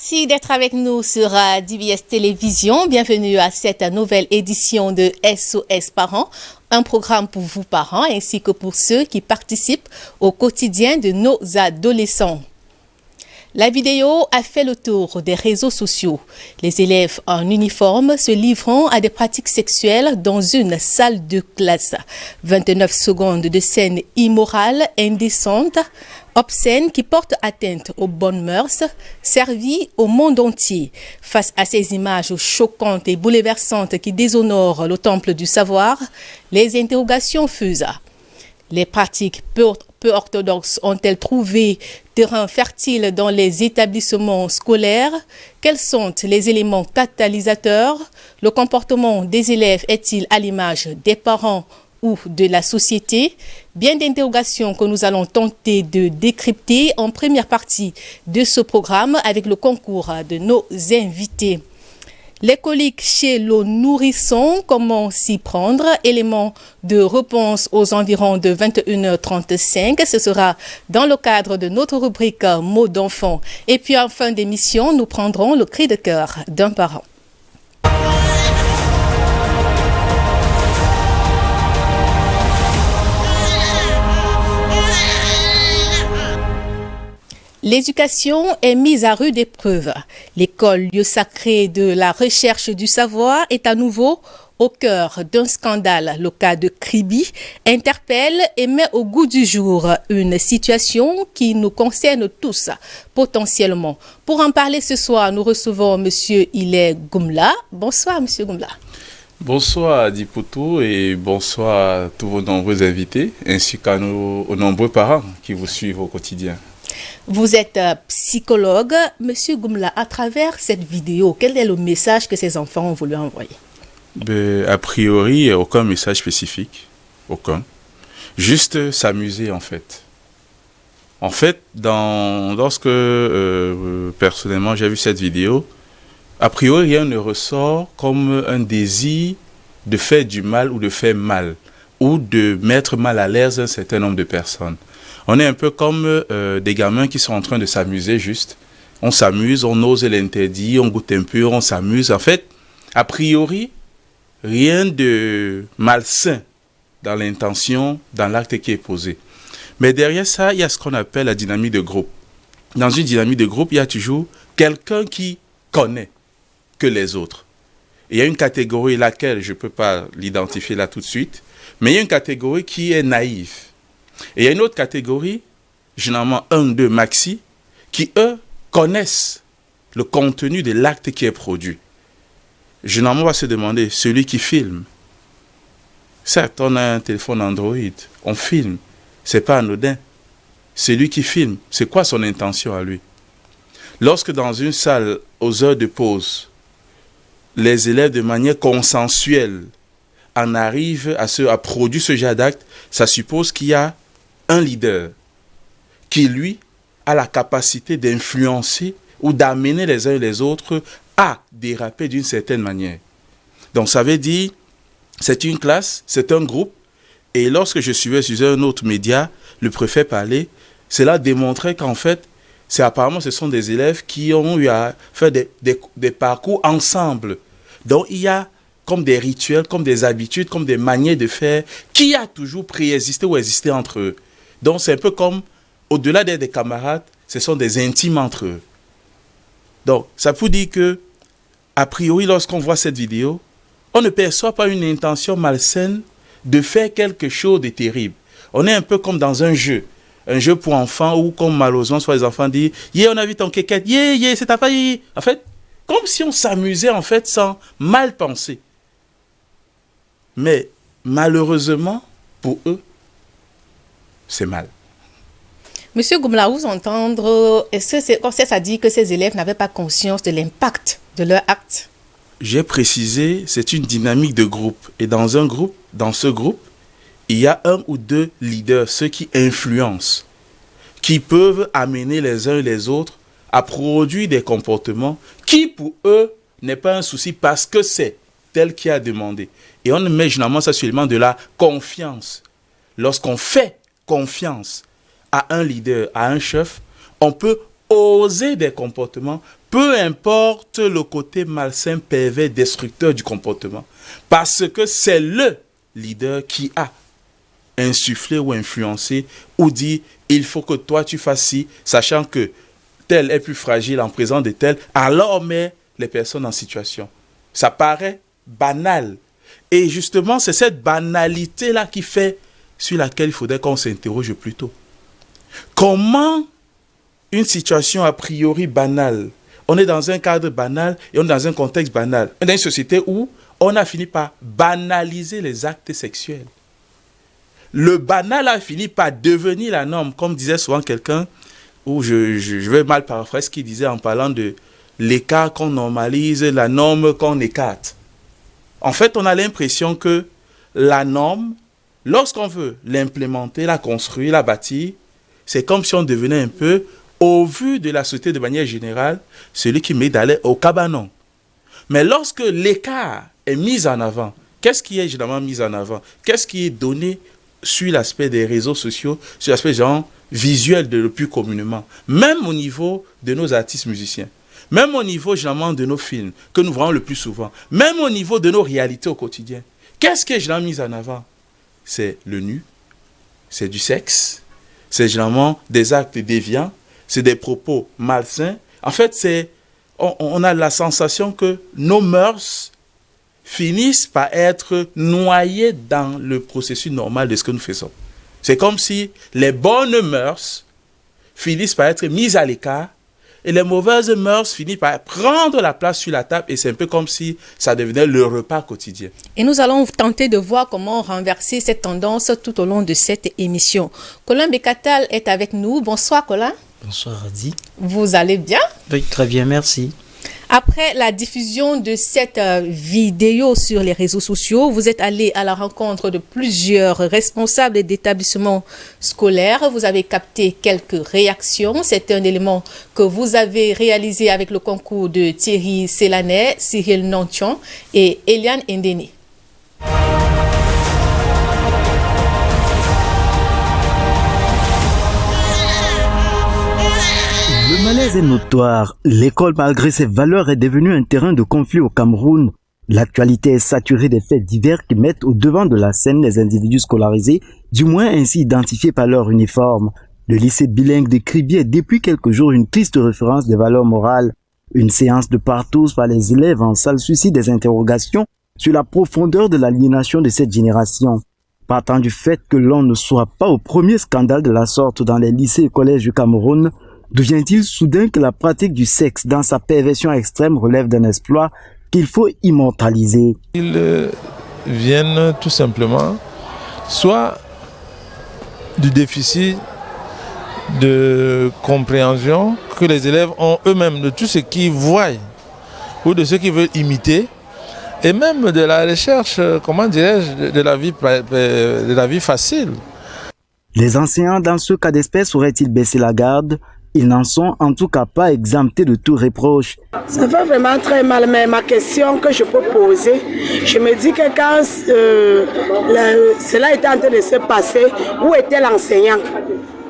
Merci d'être avec nous sur DBS Télévision. Bienvenue à cette nouvelle édition de SOS Parents, un programme pour vous parents ainsi que pour ceux qui participent au quotidien de nos adolescents. La vidéo a fait le tour des réseaux sociaux. Les élèves en uniforme se livrant à des pratiques sexuelles dans une salle de classe. 29 secondes de scène immorale, indécente, obscène qui porte atteinte aux bonnes mœurs, servie au monde entier. Face à ces images choquantes et bouleversantes qui déshonorent le temple du savoir, les interrogations fusent. Les pratiques peu orthodoxes ont-elles trouvé terrain fertile dans les établissements scolaires? Quels sont les éléments catalysateurs? Le comportement des élèves est-il à l'image des parents ou de la société? Bien d'interrogations que nous allons tenter de décrypter en première partie de ce programme avec le concours de nos invités. Les coliques chez le nourrisson, comment s'y prendre? Élément de réponse aux environs de 21h35. Ce sera dans le cadre de notre rubrique mots d'enfant. Et puis en fin d'émission, nous prendrons le cri de cœur d'un parent. L'éducation est mise à rude épreuve. L'école, lieu sacré de la recherche du savoir, est à nouveau au cœur d'un scandale. Le cas de Kribi interpelle et met au goût du jour une situation qui nous concerne tous potentiellement. Pour en parler ce soir, nous recevons M. Ilé Goumla. Bonsoir, M. Goumla. Bonsoir Dipoto et bonsoir à tous vos nombreux invités ainsi qu'à aux nombreux parents qui vous suivent au quotidien. Vous êtes psychologue. Monsieur Goumla, à travers cette vidéo, quel est le message que ces enfants ont voulu envoyer? A priori, aucun message spécifique. Aucun. Juste s'amuser en fait. En fait, lorsque personnellement j'ai vu cette vidéo, a priori rien ne ressort comme un désir de faire du mal ou de faire mal, ou de mettre mal à l'aise un certain nombre de personnes. On est un peu comme des gamins qui sont en train de s'amuser juste. On s'amuse, on ose l'interdit, on goûte un peu, on s'amuse. En fait, a priori, rien de malsain dans l'intention, dans l'acte qui est posé. Mais derrière ça, il y a ce qu'on appelle la dynamique de groupe. Dans une dynamique de groupe, il y a toujours quelqu'un qui connaît que les autres. Et il y a une catégorie laquelle je ne peux pas l'identifier là tout de suite, mais il y a une catégorie qui est naïve. Et il y a une autre catégorie, généralement 1, 2 maxi, qui eux connaissent le contenu de l'acte qui est produit. Généralement, on va se demander, celui qui filme, certes, on a un téléphone Android, on filme, c'est pas anodin. Celui qui filme, c'est quoi son intention à lui? Lorsque dans une salle, aux heures de pause, les élèves de manière consensuelle en arrivent à produire ce genre d'acte, ça suppose qu'il y a un leader qui, lui, a la capacité d'influencer ou d'amener les uns et les autres à déraper d'une certaine manière. Donc, ça veut dire, c'est une classe, c'est un groupe, et lorsque je suivais sur un autre média, le préfet parlait, cela démontrait qu'en fait, apparemment, ce sont des élèves qui ont eu à faire des parcours ensemble. Donc, il y a comme des rituels, comme des habitudes, comme des manières de faire, qui a toujours préexisté ou existé entre eux. Donc, c'est un peu comme, au-delà d'être des camarades, ce sont des intimes entre eux. Donc, ça peut dire que, a priori, lorsqu'on voit cette vidéo, on ne perçoit pas une intention malsaine de faire quelque chose de terrible. On est un peu comme dans un jeu pour enfants, où, comme malheureusement, soit les enfants disent, « Yeah, on a vu ton kékette, yeah, c'est ta famille. » En fait, comme si on s'amusait, en fait, sans mal penser. Mais malheureusement, pour eux, c'est mal. Monsieur Goumla, vous entendre, est-ce que c'est comme ça dit que ces élèves n'avaient pas conscience de l'impact de leur acte? J'ai précisé, c'est une dynamique de groupe. Et dans ce groupe, il y a 1 ou 2 leaders, ceux qui influencent, qui peuvent amener les uns et les autres à produire des comportements qui, pour eux, n'est pas un souci parce que c'est tel qui a demandé. Et on met généralement ça sur l'élément de la confiance. Lorsqu'on fait confiance à un leader, à un chef, on peut oser des comportements, peu importe le côté malsain, pervers, destructeur du comportement. Parce que c'est le leader qui a insufflé ou influencé ou dit il faut que toi tu fasses ci, sachant que tel est plus fragile en présence de tel, alors met les personnes en situation. Ça paraît banal. Et justement, c'est cette banalité-là qui fait sur laquelle il faudrait qu'on s'interroge plus tôt. Comment une situation a priori banale, on est dans un cadre banal et on est dans un contexte banal, on est dans une société où on a fini par banaliser les actes sexuels. Le banal a fini par devenir la norme, comme disait souvent quelqu'un, où je vais mal paraphraser ce qu'il disait en parlant de l'écart qu'on normalise, la norme qu'on écarte. En fait, on a l'impression que la norme, lorsqu'on veut l'implémenter, la construire, la bâtir, c'est comme si on devenait un peu, au vu de la société de manière générale, celui qui met d'aller au cabanon. Mais lorsque l'écart est mis en avant, qu'est-ce qui est généralement mis en avant? Qu'est-ce qui est donné sur l'aspect des réseaux sociaux, sur l'aspect genre visuel de le plus communément, même au niveau de nos artistes musiciens, même au niveau généralement de nos films que nous voyons le plus souvent, même au niveau de nos réalités au quotidien. Qu'est-ce qui est généralement mis en avant? C'est le nu, c'est du sexe, c'est généralement des actes déviants, c'est des propos malsains. En fait, on a la sensation que nos mœurs finissent par être noyées dans le processus normal de ce que nous faisons. C'est comme si les bonnes mœurs finissent par être mises à l'écart et les mauvaises mœurs finissent par prendre la place sur la table et c'est un peu comme si ça devenait le repas quotidien. Et nous allons tenter de voir comment renverser cette tendance tout au long de cette émission. Colin Bekatal est avec nous. Bonsoir Colin. Bonsoir Adi. Vous allez bien? Oui, très bien, merci. Après la diffusion de cette vidéo sur les réseaux sociaux, vous êtes allé à la rencontre de plusieurs responsables d'établissements scolaires. Vous avez capté quelques réactions. C'est un élément que vous avez réalisé avec le concours de Thierry Célanet, Cyril Nantion et Eliane Ndeni. Le malaise est notoire. L'école, malgré ses valeurs, est devenue un terrain de conflit au Cameroun. L'actualité est saturée des faits divers qui mettent au devant de la scène les individus scolarisés, du moins ainsi identifiés par leur uniforme. Le lycée bilingue de Kribi est depuis quelques jours une triste référence des valeurs morales. Une séance de partous par les élèves en salle suscite des interrogations sur la profondeur de l'aliénation de cette génération. Partant du fait que l'on ne soit pas au premier scandale de la sorte dans les lycées et collèges du Cameroun, devient-il soudain que la pratique du sexe dans sa perversion extrême relève d'un exploit qu'il faut immortaliser? Ils viennent tout simplement soit du déficit de compréhension que les élèves ont eux-mêmes de tout ce qu'ils voient ou de ce qu'ils veulent imiter, et même de la recherche, comment dirais-je, de la vie facile. Les enseignants dans ce cas d'espèce auraient-ils baissé la garde? Ils n'en sont en tout cas pas exemptés de tout reproche. Ça fait vraiment très mal, mais ma question que je peux poser, je me dis que quand cela était en train de se passer, où était l'enseignant?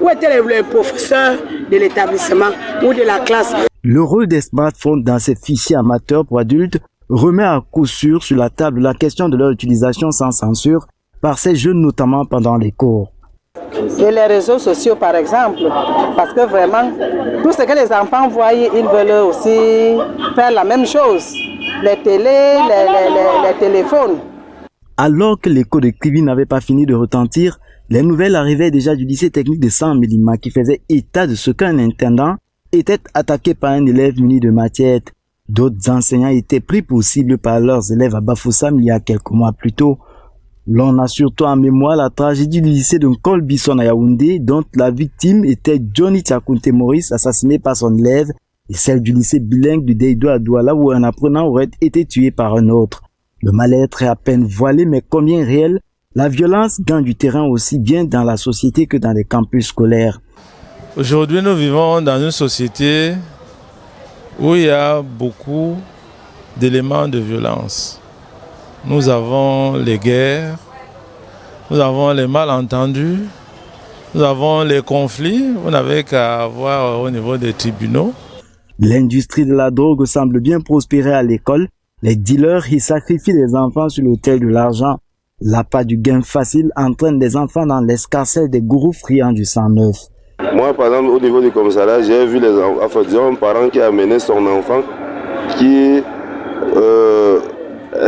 Où était le professeur de l'établissement ou de la classe? Le rôle des smartphones dans ces fichiers amateurs pour adultes remet à coup sûr sur la table la question de leur utilisation sans censure par ces jeunes, notamment pendant les cours. Et les réseaux sociaux, par exemple, parce que vraiment, tout ce que les enfants voient, ils veulent aussi faire la même chose. Les télés, les téléphones. Alors que l'écho de Kribi n'avait pas fini de retentir, les nouvelles arrivaient déjà du lycée technique de Saint-Mélima qui faisait état de ce qu'un intendant était attaqué par un élève muni de matiette. D'autres enseignants étaient pris pour cible par leurs élèves à Bafoussam il y a quelques mois plus tôt. L'on a surtout en mémoire la tragédie du lycée de Nkolbisson à Yaoundé, dont la victime était Johnny Tchakounte Maurice, assassiné par son élève, et celle du lycée bilingue du Deido à Douala, où un apprenant aurait été tué par un autre. Le mal-être est à peine voilé, mais combien réel, la violence gagne du terrain aussi bien dans la société que dans les campus scolaires. Aujourd'hui, nous vivons dans une société où il y a beaucoup d'éléments de violence. Nous avons les guerres, nous avons les malentendus, nous avons les conflits, vous n'avez qu'à voir au niveau des tribunaux. L'industrie de la drogue semble bien prospérer à l'école. Les dealers y sacrifient les enfants sur l'autel de l'argent. L'appât du gain facile entraîne les enfants dans l'escarcelle des gourous friands du sang neuf. Moi, par exemple, au niveau du commissariat, j'ai vu un parent qui a amené son enfant qui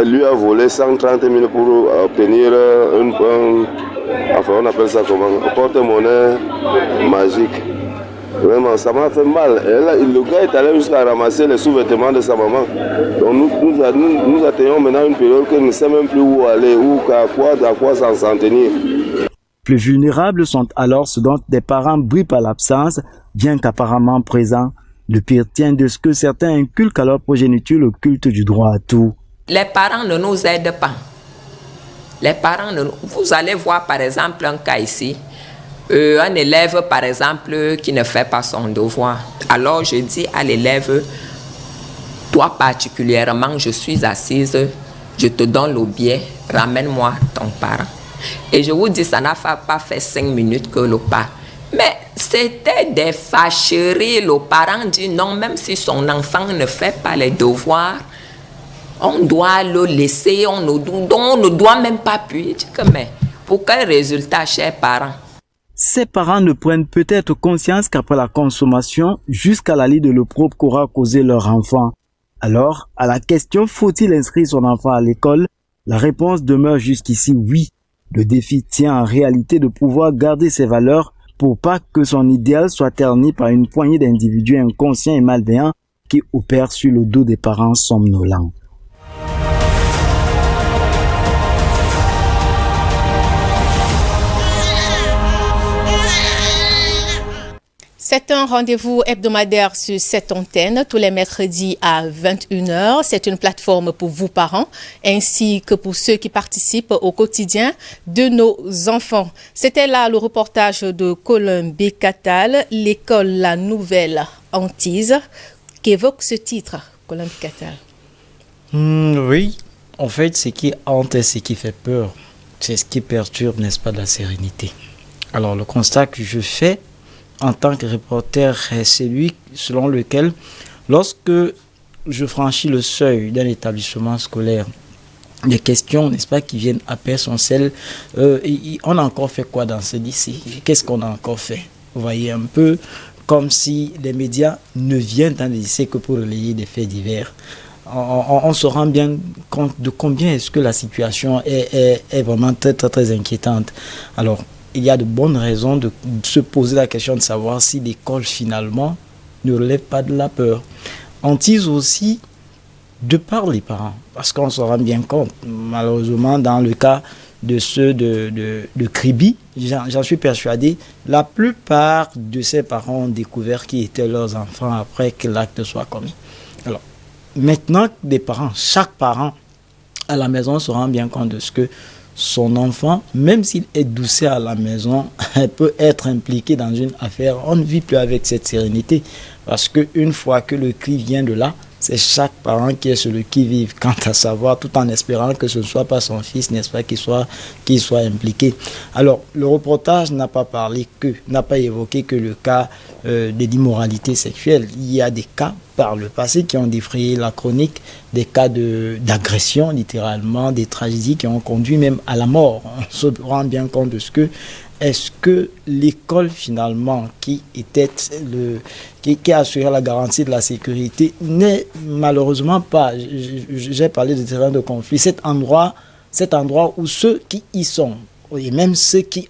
lui a volé 130 000 pour obtenir on appelle ça comment, un porte-monnaie magique. Vraiment, ça m'a fait mal. Et là, le gars est allé jusqu'à ramasser les sous-vêtements de sa maman. Donc nous atteignons maintenant une période que nous ne savons même plus où aller, à quoi s'en tenir. Plus vulnérables sont alors ceux dont des parents brillent par l'absence, bien qu'apparemment présents. Le pire tient de ce que certains inculquent à leur progéniture le culte du droit à tout. Les parents ne nous aident pas. Vous allez voir par exemple un cas ici. Un élève, par exemple, qui ne fait pas son devoir. Alors, je dis à l'élève, toi particulièrement, je suis assise, je te donne le billet, ramène-moi ton parent. Et je vous dis, ça n'a pas fait 5 minutes que le parent. Mais c'était des fâcheries. Le parent dit non, même si son enfant ne fait pas les devoirs, on doit le laisser, on ne doit même pas appuyer. Mais pour quel résultat, chers parents? Ces parents ne prennent peut-être conscience qu'après la consommation, jusqu'à la lie de l'opprobre qu'aura causé leur enfant. Alors, à la question « faut-il inscrire son enfant à l'école ?», la réponse demeure jusqu'ici oui. Le défi tient en réalité de pouvoir garder ses valeurs pour pas que son idéal soit terni par une poignée d'individus inconscients et malveillants qui opèrent sur le dos des parents somnolents. C'est un rendez-vous hebdomadaire sur cette antenne tous les mercredis à 21h. C'est une plateforme pour vous parents ainsi que pour ceux qui participent au quotidien de nos enfants. C'était là le reportage de Colin Bécatal, l'école La Nouvelle Antise, qui évoque ce titre, Colin Bécatal. Oui, en fait, ce qui hante et ce qui fait peur, c'est ce qui perturbe, n'est-ce pas, la sérénité. Alors, le constat que je fais en tant que reporter, c'est celui selon lequel, lorsque je franchis le seuil d'un établissement scolaire, les questions, n'est-ce pas, qui viennent après sont celles, on a encore fait quoi dans ce lycée? Qu'est-ce qu'on a encore fait? Vous voyez, un peu comme si les médias ne viennent dans les lycées que pour relayer des faits divers. On se rend bien compte de combien est-ce que la situation est vraiment très, très, très inquiétante. Alors, il y a de bonnes raisons de se poser la question de savoir si l'école finalement ne relève pas de la peur. Antise aussi de par les parents, parce qu'on se rend bien compte, malheureusement dans le cas de ceux de Kribi, j'en suis persuadé, la plupart de ces parents ont découvert qui étaient leurs enfants après que l'acte soit commis. Alors, maintenant des parents, chaque parent à la maison se rend bien compte de ce que son enfant, même s'il est doucet à la maison, peut être impliqué dans une affaire. On ne vit plus avec cette sérénité parce qu'une fois que le cri vient de là, c'est chaque parent qui est sur le qui-vive quant à savoir, tout en espérant que ce ne soit pas son fils, n'est-ce pas, qu'il soit impliqué. Alors, le reportage n'a pas évoqué que le cas de l'immoralité sexuelle. Il y a des cas par le passé qui ont défrayé la chronique, des cas d'agression, littéralement, des tragédies qui ont conduit même à la mort. On se rend bien compte de ce que est-ce que l'école finalement qui assurait la garantie de la sécurité n'est malheureusement pas, j'ai parlé de terrain de conflit, cet endroit où ceux qui y sont, et même ceux qui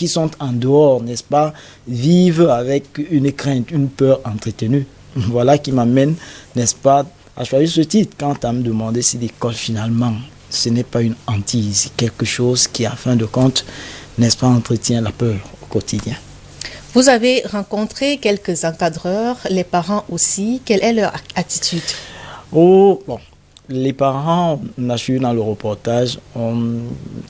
sont en dehors, n'est-ce pas, vivent avec une crainte, une peur entretenue. Voilà qui m'amène, n'est-ce pas, à choisir ce titre quand à me demander si l'école finalement, ce n'est pas une hantise, c'est quelque chose qui, à fin de compte, n'est-ce pas, entretient la peur au quotidien. Vous avez rencontré quelques encadreurs, les parents aussi. Quelle est leur attitude? Les parents, on a suivi dans le reportage, ont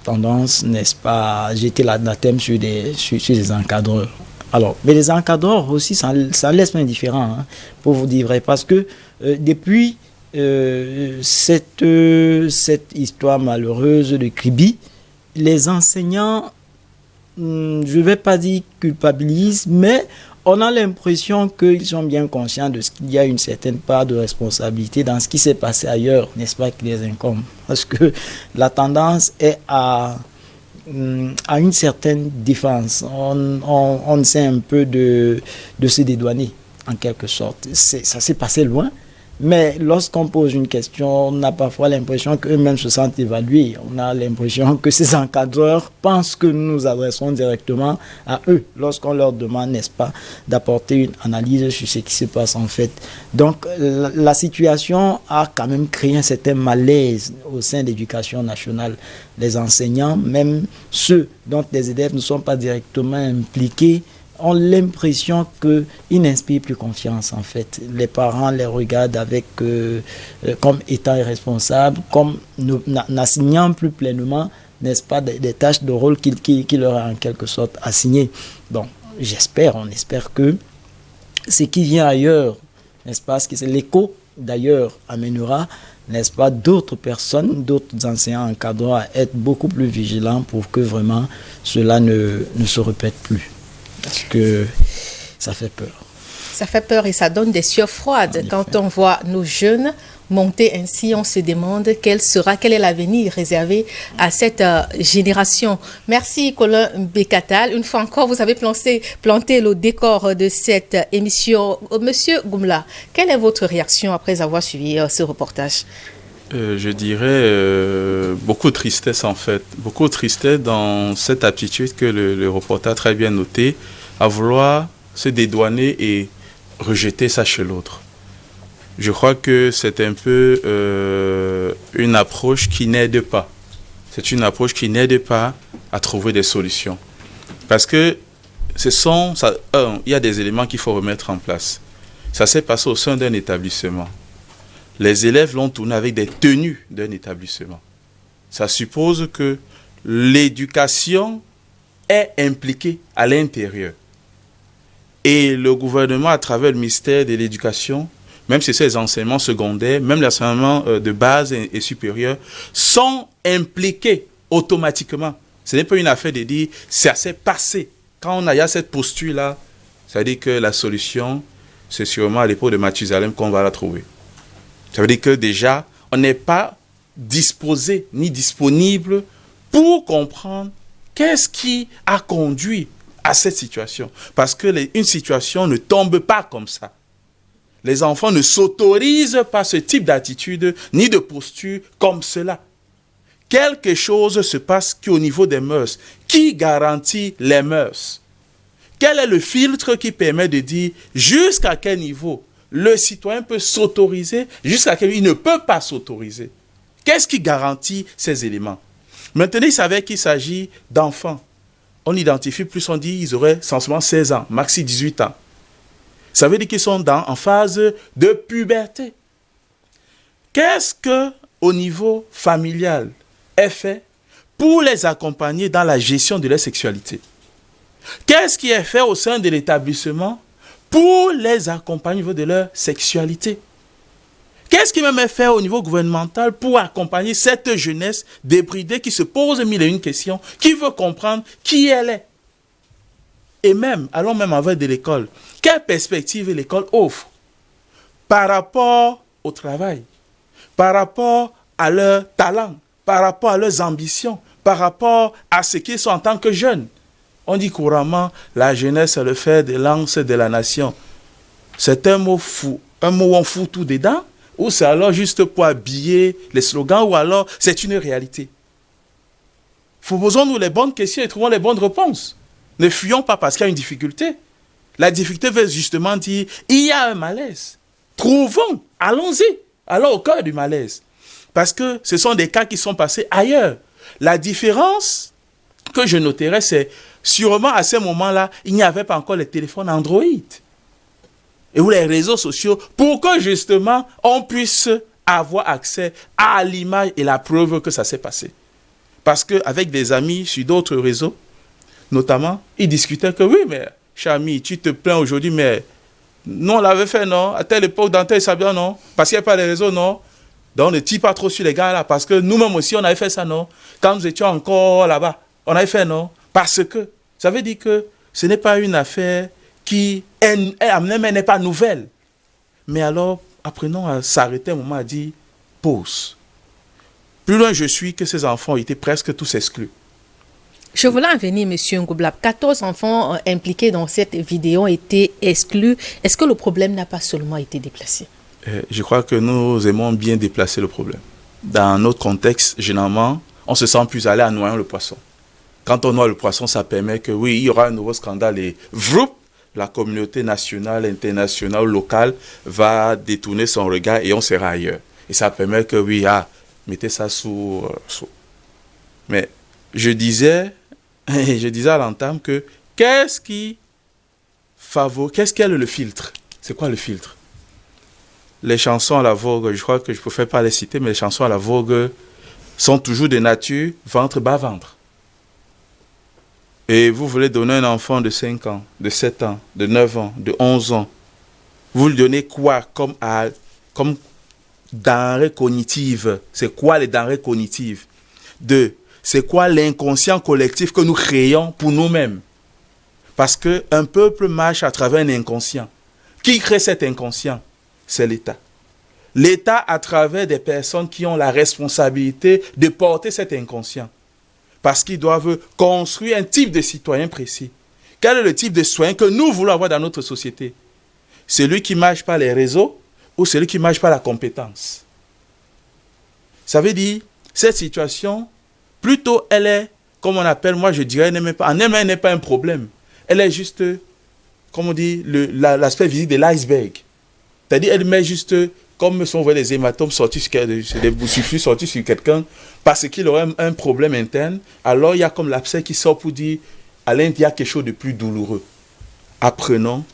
tendance, n'est-ce pas, à jeter l'anathème sur des encadreurs. Alors, mais les encadreurs aussi, ça laisse pas indifférent, hein, pour vous dire vrai, parce que depuis cette histoire malheureuse de Kribi, les enseignants je ne vais pas dire culpabilisent, mais on a l'impression qu'ils sont bien conscients de ce qu'il y a une certaine part de responsabilité dans ce qui s'est passé ailleurs, n'est-ce pas, qui les incombe. Parce que la tendance est à une certaine défense. On essaie un peu de se dédouaner, en quelque sorte. Ça s'est passé loin. Mais lorsqu'on pose une question, on a parfois l'impression qu'eux-mêmes se sentent évalués. On a l'impression que ces encadreurs pensent que nous nous adressons directement à eux lorsqu'on leur demande, n'est-ce pas, d'apporter une analyse sur ce qui se passe en fait. Donc la situation a quand même créé un certain malaise au sein de l'éducation nationale. Les enseignants, même ceux dont les élèves ne sont pas directement impliqués, ont l'impression qu'ils n'inspirent plus confiance en fait. Les parents les regardent avec, comme étant irresponsables, comme n'assignant plus pleinement, n'est-ce pas, des tâches de rôle qu'il leur a en quelque sorte assignées. Donc on espère que ce qui vient ailleurs, n'est-ce pas, ce que l'écho d'ailleurs amènera, n'est-ce pas, d'autres personnes, d'autres enseignants encadrants à être beaucoup plus vigilants pour que vraiment cela ne se répète plus. Parce que ça fait peur. Ça fait peur et ça donne des sueurs froides. Quand on voit nos jeunes monter ainsi, on se demande quel est l'avenir réservé à cette génération. Merci Colin Bekatal. Une fois encore, vous avez planté le décor de cette émission. Monsieur Goumla, quelle est votre réaction après avoir suivi ce reportage? Je dirais beaucoup de tristesse en fait. Beaucoup de tristesse dans cette aptitude que le reporter a très bien noté à vouloir se dédouaner et rejeter ça chez l'autre. Je crois que c'est un peu une approche qui n'aide pas. C'est une approche qui n'aide pas à trouver des solutions. Parce que il y a des éléments qu'il faut remettre en place. Ça s'est passé au sein d'un établissement. Les élèves l'ont tourné avec des tenues d'un établissement. Ça suppose que l'éducation est impliquée à l'intérieur. Et le gouvernement, à travers le ministère de l'Éducation, même si c'est les enseignements secondaires, même les enseignements de base et supérieurs, sont impliqués automatiquement. Ce n'est pas une affaire de dire « ça s'est passé ». Quand il y a cette posture-là, ça veut dire que la solution, c'est sûrement à l'époque de Mathusalem qu'on va la trouver. Ça veut dire que déjà, on n'est pas disposé ni disponible pour comprendre qu'est-ce qui a conduit à cette situation. Parce que une situation ne tombe pas comme ça. Les enfants ne s'autorisent pas ce type d'attitude ni de posture comme cela. Quelque chose se passe au niveau des mœurs. Qui garantit les mœurs? Quel est le filtre qui permet de dire jusqu'à quel niveau le citoyen peut s'autoriser, jusqu'à quel niveau il ne peut pas s'autoriser? Qu'est-ce qui garantit ces éléments? Maintenant, il s'avère qu'il s'agit d'enfants. On identifie plus, on dit qu'ils auraient sensiblement 16 ans, maxi 18 ans. Ça veut dire qu'ils sont en phase de puberté. Qu'est-ce que, au niveau familial, est fait pour les accompagner dans la gestion de leur sexualité? Qu'est-ce qui est fait au sein de l'établissement pour les accompagner au niveau de leur sexualité? Qu'est-ce qui même est fait au niveau gouvernemental pour accompagner cette jeunesse débridée qui se pose mille et une questions, qui veut comprendre qui elle est? Et même, allons même avec de l'école. Quelle perspective l'école offre par rapport au travail, par rapport à leurs talents, par rapport à leurs ambitions, par rapport à ce qu'ils sont en tant que jeunes? On dit couramment, la jeunesse est le fer de lance de la nation. C'est un mot fou, un mot où on fout tout dedans, ou c'est alors juste pour habiller les slogans, ou alors c'est une réalité. Posons-nous les bonnes questions et trouvons les bonnes réponses. Ne fuyons pas parce qu'il y a une difficulté. La difficulté veut justement dire, il y a un malaise. Trouvons, allons-y, allons au cœur du malaise. Parce que ce sont des cas qui sont passés ailleurs. La différence que je noterais, c'est sûrement à ce moment-là, il n'y avait pas encore les téléphones Android et ou les réseaux sociaux pour que justement on puisse avoir accès à l'image et la preuve que ça s'est passé. Parce qu'avec des amis sur d'autres réseaux, notamment, ils discutaient que oui, mais cher ami, tu te plains aujourd'hui, mais nous on l'avait fait, non? À telle époque, dans tel sabien, non? Parce qu'il n'y a pas de réseaux, non? Donc ne tire pas trop sur les gars là, parce que nous-mêmes aussi on avait fait ça, non? Quand nous étions encore là-bas, on avait fait, non? Parce que Ça veut dire que ce n'est pas une affaire qui n'est pas nouvelle. Mais alors, apprenons à s'arrêter un moment à dire pause. Plus loin je suis que ces enfants étaient presque tous exclus. Je voulais en venir, M. Ngoublab. 14 enfants impliqués dans cette vidéo ont été exclus. Est-ce que le problème n'a pas seulement été déplacé? Je crois que nous aimons bien déplacer le problème. Dans notre contexte, généralement, on se sent plus à l'aise en noyant le poisson. Quand on noie le poisson, ça permet que, oui, il y aura un nouveau scandale et vroup, la communauté nationale, internationale, locale va détourner son regard et on sera ailleurs. Et ça permet que, oui, mettez ça sous. Mais je disais à l'entame que qu'est-ce qui est le filtre? C'est quoi le filtre? Les chansons à la vogue, je crois que je ne préfère pas les citer, mais les chansons à la vogue sont toujours de nature ventre bas ventre. Et vous voulez donner un enfant de 5 ans, de 7 ans, de 9 ans, de 11 ans, vous lui donnez quoi comme denrées cognitives? C'est quoi les denrées cognitives? C'est quoi l'inconscient collectif que nous créons pour nous-mêmes? Parce qu'un peuple marche à travers un inconscient. Qui crée cet inconscient? C'est l'État. L'État à travers des personnes qui ont la responsabilité de porter cet inconscient. Parce qu'ils doivent construire un type de citoyen précis. Quel est le type de citoyen que nous voulons avoir dans notre société? Celui qui marche par les réseaux ou celui qui marche par la compétence? Ça veut dire, cette situation, plutôt elle est, comme on appelle, moi je dirais, en elle-même n'est pas un problème. Elle est juste, comme on dit, l'aspect visible de l'iceberg. C'est-à-dire, elle met juste, comme si on voit des hématomes sortis sur des boussifus sortis sur quelqu'un, parce qu'il aurait un problème interne, alors il y a comme l'abcès qui sort pour dire, à l'intérieur, il y a quelque chose de plus douloureux. Apprenons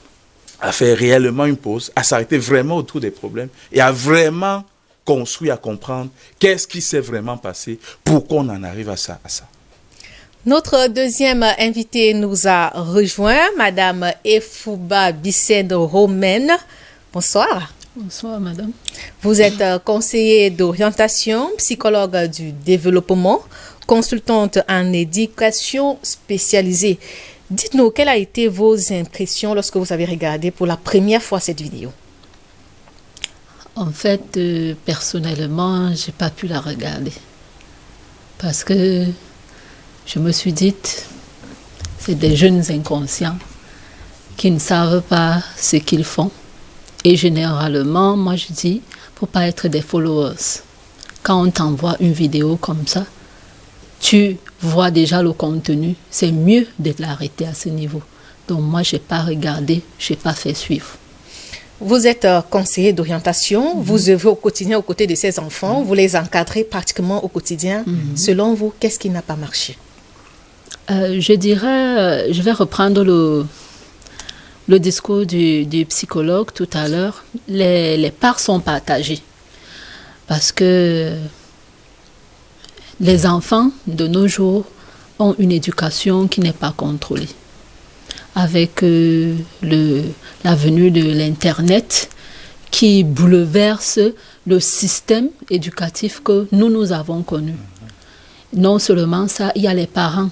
à faire réellement une pause, à s'arrêter vraiment autour des problèmes et à vraiment construire, à comprendre qu'est-ce qui s'est vraiment passé, pourquoi on en arrive à ça. Notre deuxième invitée nous a rejoint, Madame Efouba Bissène-Romaine. Bonsoir. Bonsoir, madame. Vous êtes conseiller d'orientation, psychologue du développement, consultante en éducation spécialisée. Dites-nous, quelles ont été vos impressions lorsque vous avez regardé pour la première fois cette vidéo? En fait, personnellement, je n'ai pas pu la regarder. Parce que je me suis dit, c'est des jeunes inconscients qui ne savent pas ce qu'ils font. Et généralement, moi je dis, il ne faut pas être des followers. Quand on t'envoie une vidéo comme ça, tu vois déjà le contenu. C'est mieux de l'arrêter à ce niveau. Donc moi, je n'ai pas regardé, je n'ai pas fait suivre. Vous êtes conseiller d'orientation, vous œuvrez au quotidien aux côtés de ces enfants, vous les encadrez pratiquement au quotidien. Selon vous, qu'est-ce qui n'a pas marché? Je dirais, je vais reprendre le discours du psychologue tout à l'heure. Les parts sont partagées. Parce que les enfants de nos jours ont une éducation qui n'est pas contrôlée. Avec la venue de l'Internet qui bouleverse le système éducatif que nous avons connu. Non seulement ça, il y a les parents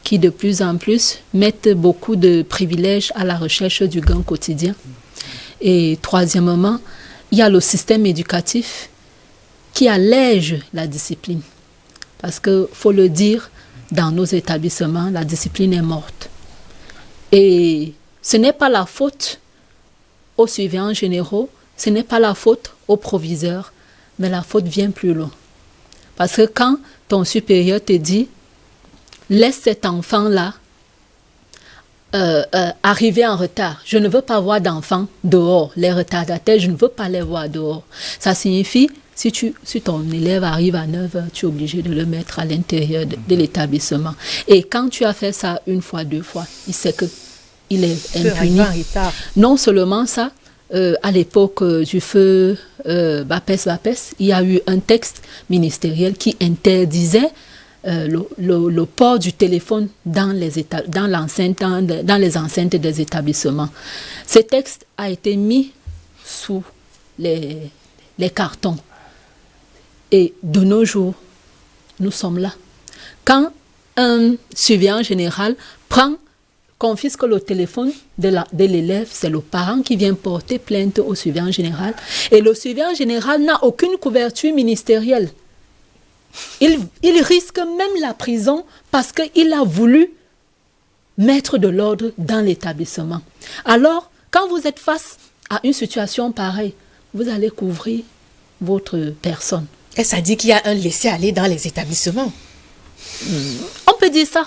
qui de plus en plus mettent beaucoup de privilèges à la recherche du gain quotidien. Et troisièmement, il y a le système éducatif qui allège la discipline. Parce qu'il faut le dire, dans nos établissements, la discipline est morte. Et ce n'est pas la faute aux surveillants généraux, ce n'est pas la faute aux proviseurs, mais la faute vient plus loin. Parce que quand ton supérieur te dit, laisse cet enfant-là arriver en retard. Je ne veux pas voir d'enfants dehors. Les retardataires, je ne veux pas les voir dehors. Ça signifie, si ton élève arrive à 9h, tu es obligé de le mettre à l'intérieur de l'établissement. Et quand tu as fait ça une fois, deux fois, il sait qu'il est impuni. Non seulement ça, à l'époque du feu Bapès, il y a eu un texte ministériel qui interdisait le port du téléphone dans les enceintes des établissements. Ce texte a été mis sous les cartons. Et de nos jours, nous sommes là. Quand un surveillant général prend confisque le téléphone de l'élève, c'est le parent qui vient porter plainte au surveillant général. Et le surveillant général n'a aucune couverture ministérielle. Il risque même la prison parce qu'il a voulu mettre de l'ordre dans l'établissement. Alors, quand vous êtes face à une situation pareille, vous allez couvrir votre personne. Et ça dit qu'il y a un laisser-aller dans les établissements. On peut dire ça.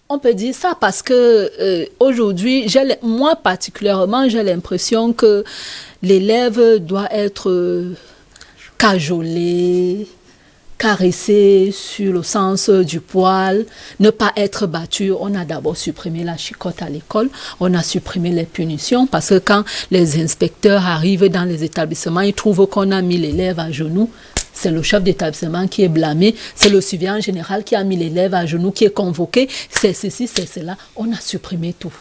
On peut dire ça parce que aujourd'hui, moi particulièrement, j'ai l'impression que l'élève doit être cajolé, caressé sur le sens du poil, ne pas être battu. On a d'abord supprimé la chicotte à l'école, on a supprimé les punitions parce que quand les inspecteurs arrivent dans les établissements, ils trouvent qu'on a mis l'élève à genoux. C'est le chef d'établissement qui est blâmé, c'est le surveillant général qui a mis l'élève à genoux, qui est convoqué, c'est ceci, c'est cela. On a supprimé tout.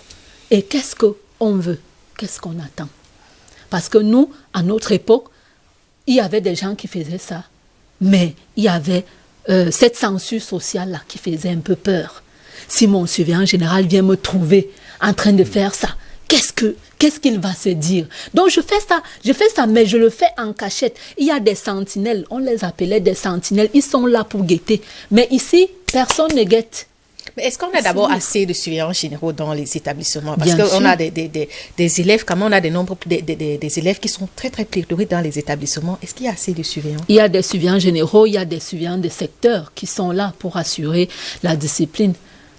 Et qu'est-ce qu'on veut? Qu'est-ce qu'on attend? Parce que nous, à notre époque, il y avait des gens qui faisaient ça. Mais il y avait cette censure sociale-là qui faisait un peu peur. Si mon surveillant général vient me trouver en train de faire ça, qu'est-ce qu'il va se dire? Donc je fais ça, mais je le fais en cachette. Il y a des sentinelles, on les appelait des sentinelles, ils sont là pour guetter. Mais ici, personne ne guette. Mais est-ce qu'on a d'abord assez de surveillants généraux dans les établissements? Parce qu'on a des élèves, comment on a des élèves qui sont très très pléthoriques dans les établissements. Est-ce qu'il y a assez de surveillants? Il y a des surveillants généraux, il y a des surveillants de secteur qui sont là pour assurer la discipline.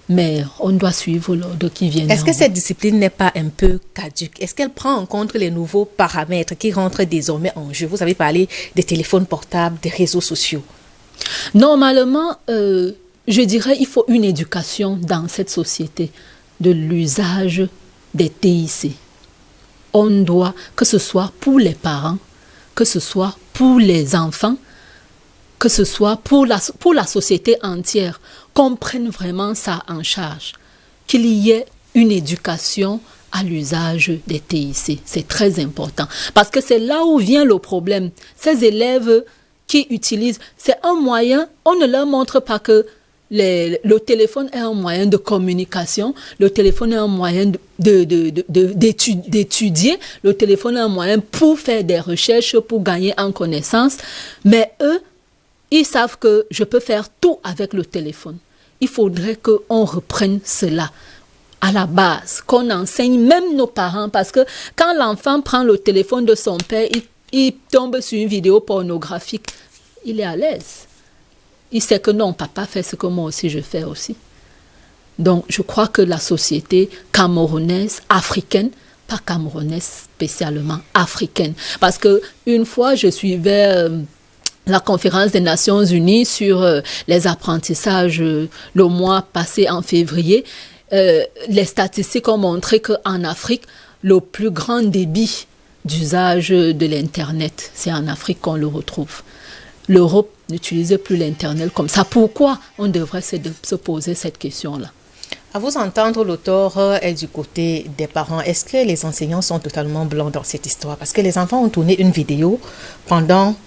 Mais on doit suivre l'ordre qui vient. Est-ce que cette discipline n'est pas un peu caduque? Est-ce qu'elle prend en compte les nouveaux paramètres qui rentrent désormais en jeu? Vous avez parlé des téléphones portables, des réseaux sociaux. Normalement, je dirais qu'il faut une éducation dans cette société de l'usage des TIC. On doit, que ce soit pour les parents, que ce soit pour les enfants, que ce soit pour la société entière, qu'on prenne vraiment ça en charge, qu'il y ait une éducation à l'usage des TIC. C'est très important. Parce que c'est là où vient le problème. Ces élèves qui utilisent, c'est un moyen, on ne leur montre pas que le téléphone est un moyen de communication, le téléphone est un moyen d'étudier, le téléphone est un moyen pour faire des recherches, pour gagner en connaissance. Mais eux, ils savent que je peux faire tout avec le téléphone. Il faudrait qu'on reprenne cela à la base, qu'on enseigne même nos parents, parce que quand l'enfant prend le téléphone de son père, il tombe sur une vidéo pornographique, il est à l'aise. Il sait que non, papa fait ce que moi aussi je fais aussi. Donc, je crois que la société camerounaise, africaine, pas camerounaise spécialement, africaine. Parce qu'une fois, je suivais la conférence des Nations Unies sur les apprentissages le mois passé en février. Les statistiques ont montré qu'en Afrique, le plus grand débit d'usage de l'Internet, c'est en Afrique qu'on le retrouve. L'Europe n'utilise plus l'Internet comme ça. Pourquoi on devrait se poser cette question-là? À vous entendre, l'auteur est du côté des parents. Est-ce que les enseignants sont totalement blancs dans cette histoire? Parce que les enfants ont tourné une vidéo pendant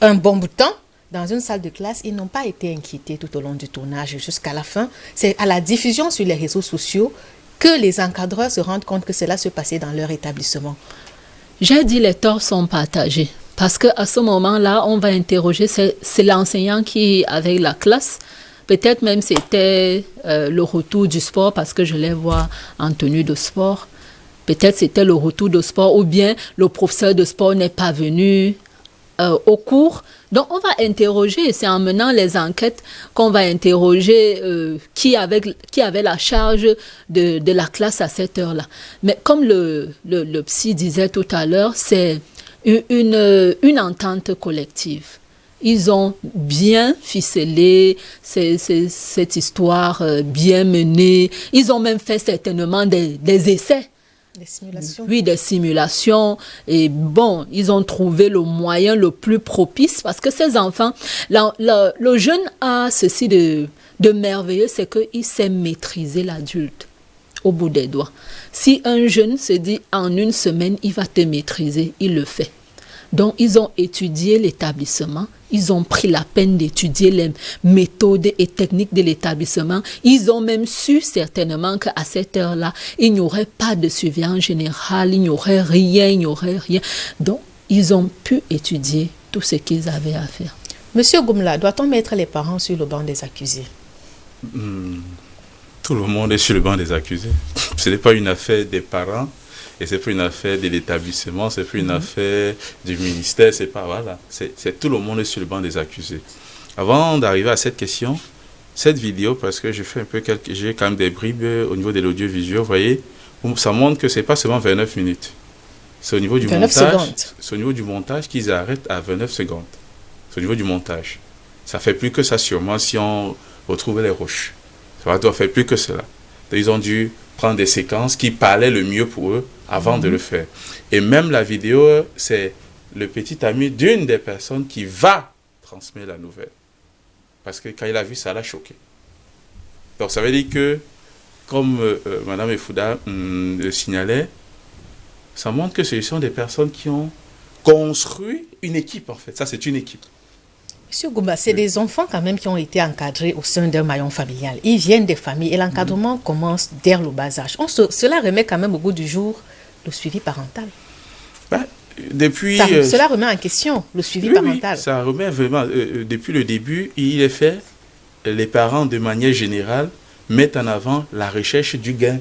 un bon bout de temps dans une salle de classe. Ils n'ont pas été inquiétés tout au long du tournage jusqu'à la fin. C'est à la diffusion sur les réseaux sociaux que les encadreurs se rendent compte que cela se passait dans leur établissement. J'ai dit les torts sont partagés. Parce qu'à ce moment-là, on va interroger, c'est l'enseignant qui est avec la classe. Peut-être même c'était le retour du sport parce que je les vois en tenue de sport. Peut-être c'était le retour de sport ou bien le professeur de sport n'est pas venu au cours. Donc on va interroger, c'est en menant les enquêtes qu'on va interroger qui avait la charge de la classe à cette heure-là. Mais comme le psy disait tout à l'heure, c'est une entente collective. Ils ont bien ficelé cette histoire, bien menée. Ils ont même fait certainement des essais. Des simulations. Oui, des simulations. Et bon, ils ont trouvé le moyen le plus propice parce que ces enfants, le jeune a ceci de merveilleux, c'est qu'il sait maîtriser l'adulte au bout des doigts. Si un jeune se dit en une semaine, il va te maîtriser, il le fait. Donc, ils ont étudié l'établissement, Ils ont pris la peine d'étudier les méthodes et techniques de l'établissement. Ils ont même su certainement qu'à cette heure-là, il n'y aurait pas de surveillance générale, il n'y aurait rien. Donc, ils ont pu étudier tout ce qu'ils avaient à faire. Monsieur Goumla, doit-on mettre les parents sur le banc des accusés? Tout le monde est sur le banc des accusés. Ce n'est pas une affaire des parents. Et c'est pas une affaire de l'établissement, c'est pas une affaire du ministère, c'est pas, voilà. C'est tout le monde est sur le banc des accusés. Avant d'arriver à cette question, cette vidéo, parce que j'ai quand même des bribes au niveau de l'audiovisuel, vous voyez, ça montre que c'est pas seulement 29 minutes. C'est au niveau du montage. C'est au niveau du montage qu'ils arrêtent à 29 secondes. C'est au niveau du montage. Ça fait plus que ça sûrement si on retrouve les roches. Ça doit faire plus que cela. Donc, ils ont dû prendre des séquences qui parlaient le mieux pour eux avant de le faire. Et même la vidéo, c'est le petit ami d'une des personnes qui va transmettre la nouvelle. Parce que quand il a vu ça, l'a choqué. Donc ça veut dire que, comme Mme Efouda le signalait, ça montre que ce sont des personnes qui ont construit une équipe en fait. Ça, c'est une équipe. Monsieur Goumba, c'est des enfants quand même qui ont été encadrés au sein d'un maillon familial. Ils viennent des familles et l'encadrement commence dès le bas âge. Cela remet quand même au goût du jour le suivi parental. Cela remet en question le suivi parental. Oui, ça remet vraiment. Depuis le début, il est fait. Les parents, de manière générale, mettent en avant la recherche du gain.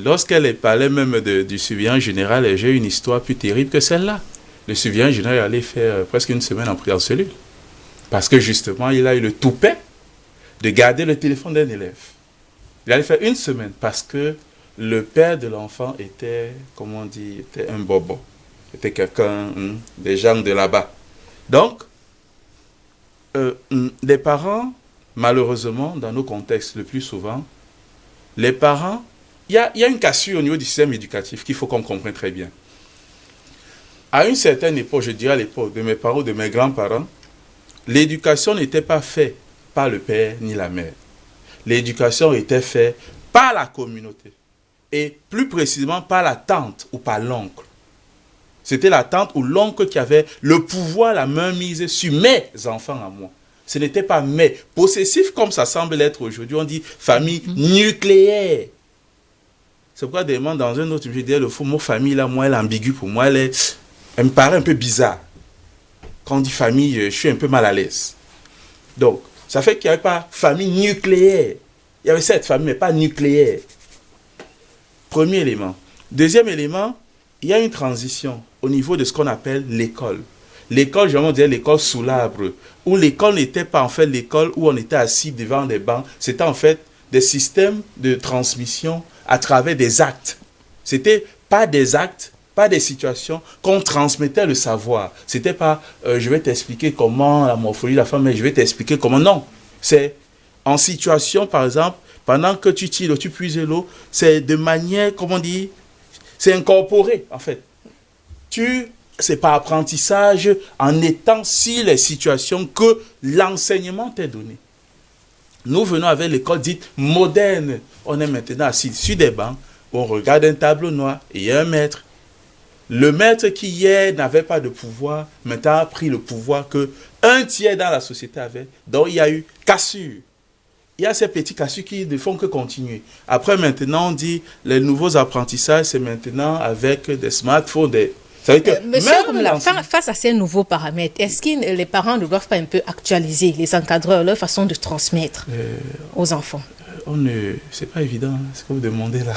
Lorsqu'elle parlait même du surveillant général, j'ai une histoire plus terrible que celle-là. Le surveillant général allait faire presque une semaine en cellule. Parce que justement, il a eu le toupet de garder le téléphone d'un élève. Il allait faire une semaine parce que le père de l'enfant était, comment on dit, était un bobo. Était quelqu'un, des gens de là-bas. Donc, les parents, malheureusement, dans nos contextes le plus souvent, les parents, il y a une cassure au niveau du système éducatif qu'il faut qu'on comprenne très bien. À une certaine époque, je dirais à l'époque de mes parents ou de mes grands-parents, l'éducation n'était pas faite par le père ni la mère. L'éducation était faite par la communauté. Et plus précisément par la tante ou par l'oncle. C'était la tante ou l'oncle qui avait le pouvoir, la main mise sur mes enfants à moi. Ce n'était pas mes. Possessif comme ça semble l'être aujourd'hui, on dit famille nucléaire. C'est pourquoi dans un autre, je disais, le mot famille, là, moi, elle est ambiguë pour moi, elle me paraît un peu bizarre. Quand on dit famille, je suis un peu mal à l'aise. Donc, ça fait qu'il n'y avait pas famille nucléaire. Il y avait cette famille, mais pas nucléaire. Premier élément. Deuxième élément, il y a une transition au niveau de ce qu'on appelle l'école. L'école, je vais dire l'école sous l'arbre, où l'école n'était pas en fait l'école où on était assis devant des bancs. C'était en fait des systèmes de transmission à travers des actes. C'était pas des actes, pas des situations qu'on transmettait le savoir. C'était pas je vais t'expliquer comment la morphologie de la femme, mais je vais t'expliquer comment. Non, c'est en situation, par exemple, pendant que tu tires, tu puises l'eau, c'est de manière, comment on dit, c'est incorporé, en fait. C'est par apprentissage, en étant sur les situations que l'enseignement t'est donné. Nous venons avec l'école dite moderne. On est maintenant assis sur des bancs, où on regarde un tableau noir, et il y a un maître. Le maître qui hier n'avait pas de pouvoir, maintenant a pris le pouvoir que un tiers dans la société avait. Donc il y a eu cassure. Il y a ces petits cassures qui ne font que continuer. Après, maintenant, on dit les nouveaux apprentissages, c'est maintenant avec des smartphones. Monsieur, face à ces nouveaux paramètres, est-ce que les parents ne doivent pas un peu actualiser, les encadreurs, leur façon de transmettre aux enfants? C'est pas évident, ce que vous demandez là.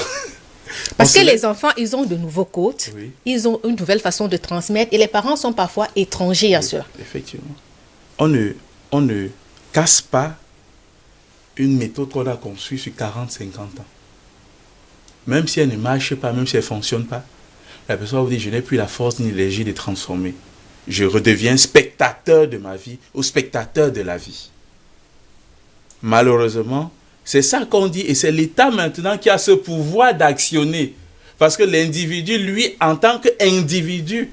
Parce que les enfants, ils ont de nouveaux codes, oui. Ils ont une nouvelle façon de transmettre et les parents sont parfois étrangers à cela. Effectivement. On ne casse pas une méthode qu'on a conçue sur 40-50 ans. Même si elle ne marche pas, même si elle ne fonctionne pas, la personne vous dit, je n'ai plus la force ni l'énergie de transformer. Je redeviens spectateur de ma vie ou spectateur de la vie. Malheureusement, c'est ça qu'on dit et c'est l'État maintenant qui a ce pouvoir d'actionner. Parce que l'individu, lui, en tant qu'individu,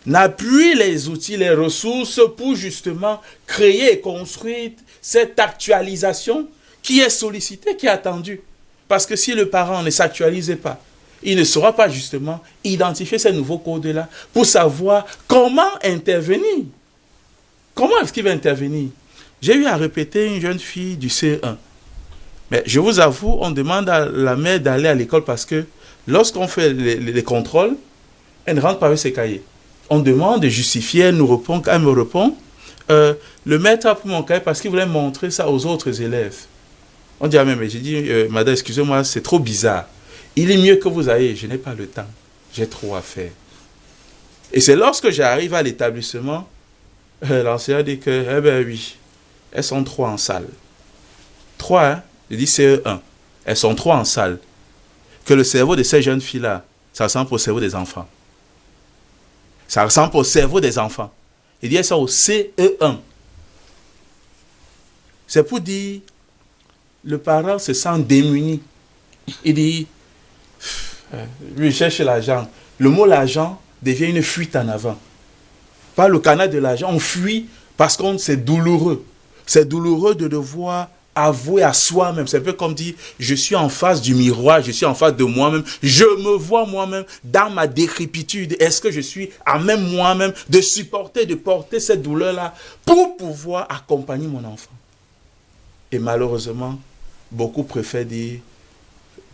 n'a plus les outils, les ressources pour justement créer et construire cette actualisation qui est sollicitée, qui est attendue. Parce que si le parent ne s'actualise pas, il ne saura pas justement identifier ces nouveaux codes-là pour savoir comment intervenir. Comment est-ce qu'il va intervenir? J'ai eu à répéter une jeune fille du CE1. Mais je vous avoue, on demande à la mère d'aller à l'école parce que lorsqu'on fait les contrôles, elle ne rentre pas avec ses cahiers. On demande de justifier, elle nous répond, elle me répond, le maître a pris mon cahier parce qu'il voulait montrer ça aux autres élèves. On dit, ah mais j'ai dit, madame, excusez-moi, c'est trop bizarre. Il est mieux que vous ayez, je n'ai pas le temps, j'ai trop à faire. Et c'est lorsque j'arrive à l'établissement, l'enseignant dit que, eh bien oui, elles sont 3 en salle. 3, hein? Je dis CE1. Elles sont 3 en salle. Que le cerveau de ces jeunes filles-là, ça ressemble au cerveau des enfants. Ça ressemble au cerveau des enfants. Il dit elles sont au CE1. C'est pour dire, le parent se sent démuni. Il dit, lui cherche l'argent. Le mot l'argent devient une fuite en avant. Par le canal de l'argent, on fuit parce que c'est douloureux. C'est douloureux de devoir avouer à soi-même. C'est un peu comme dire, je suis en face du miroir, je suis en face de moi-même, je me vois moi-même dans ma décrépitude. Est-ce que je suis à même moi-même de supporter, de porter cette douleur-là pour pouvoir accompagner mon enfant? Et malheureusement, beaucoup préfèrent dire,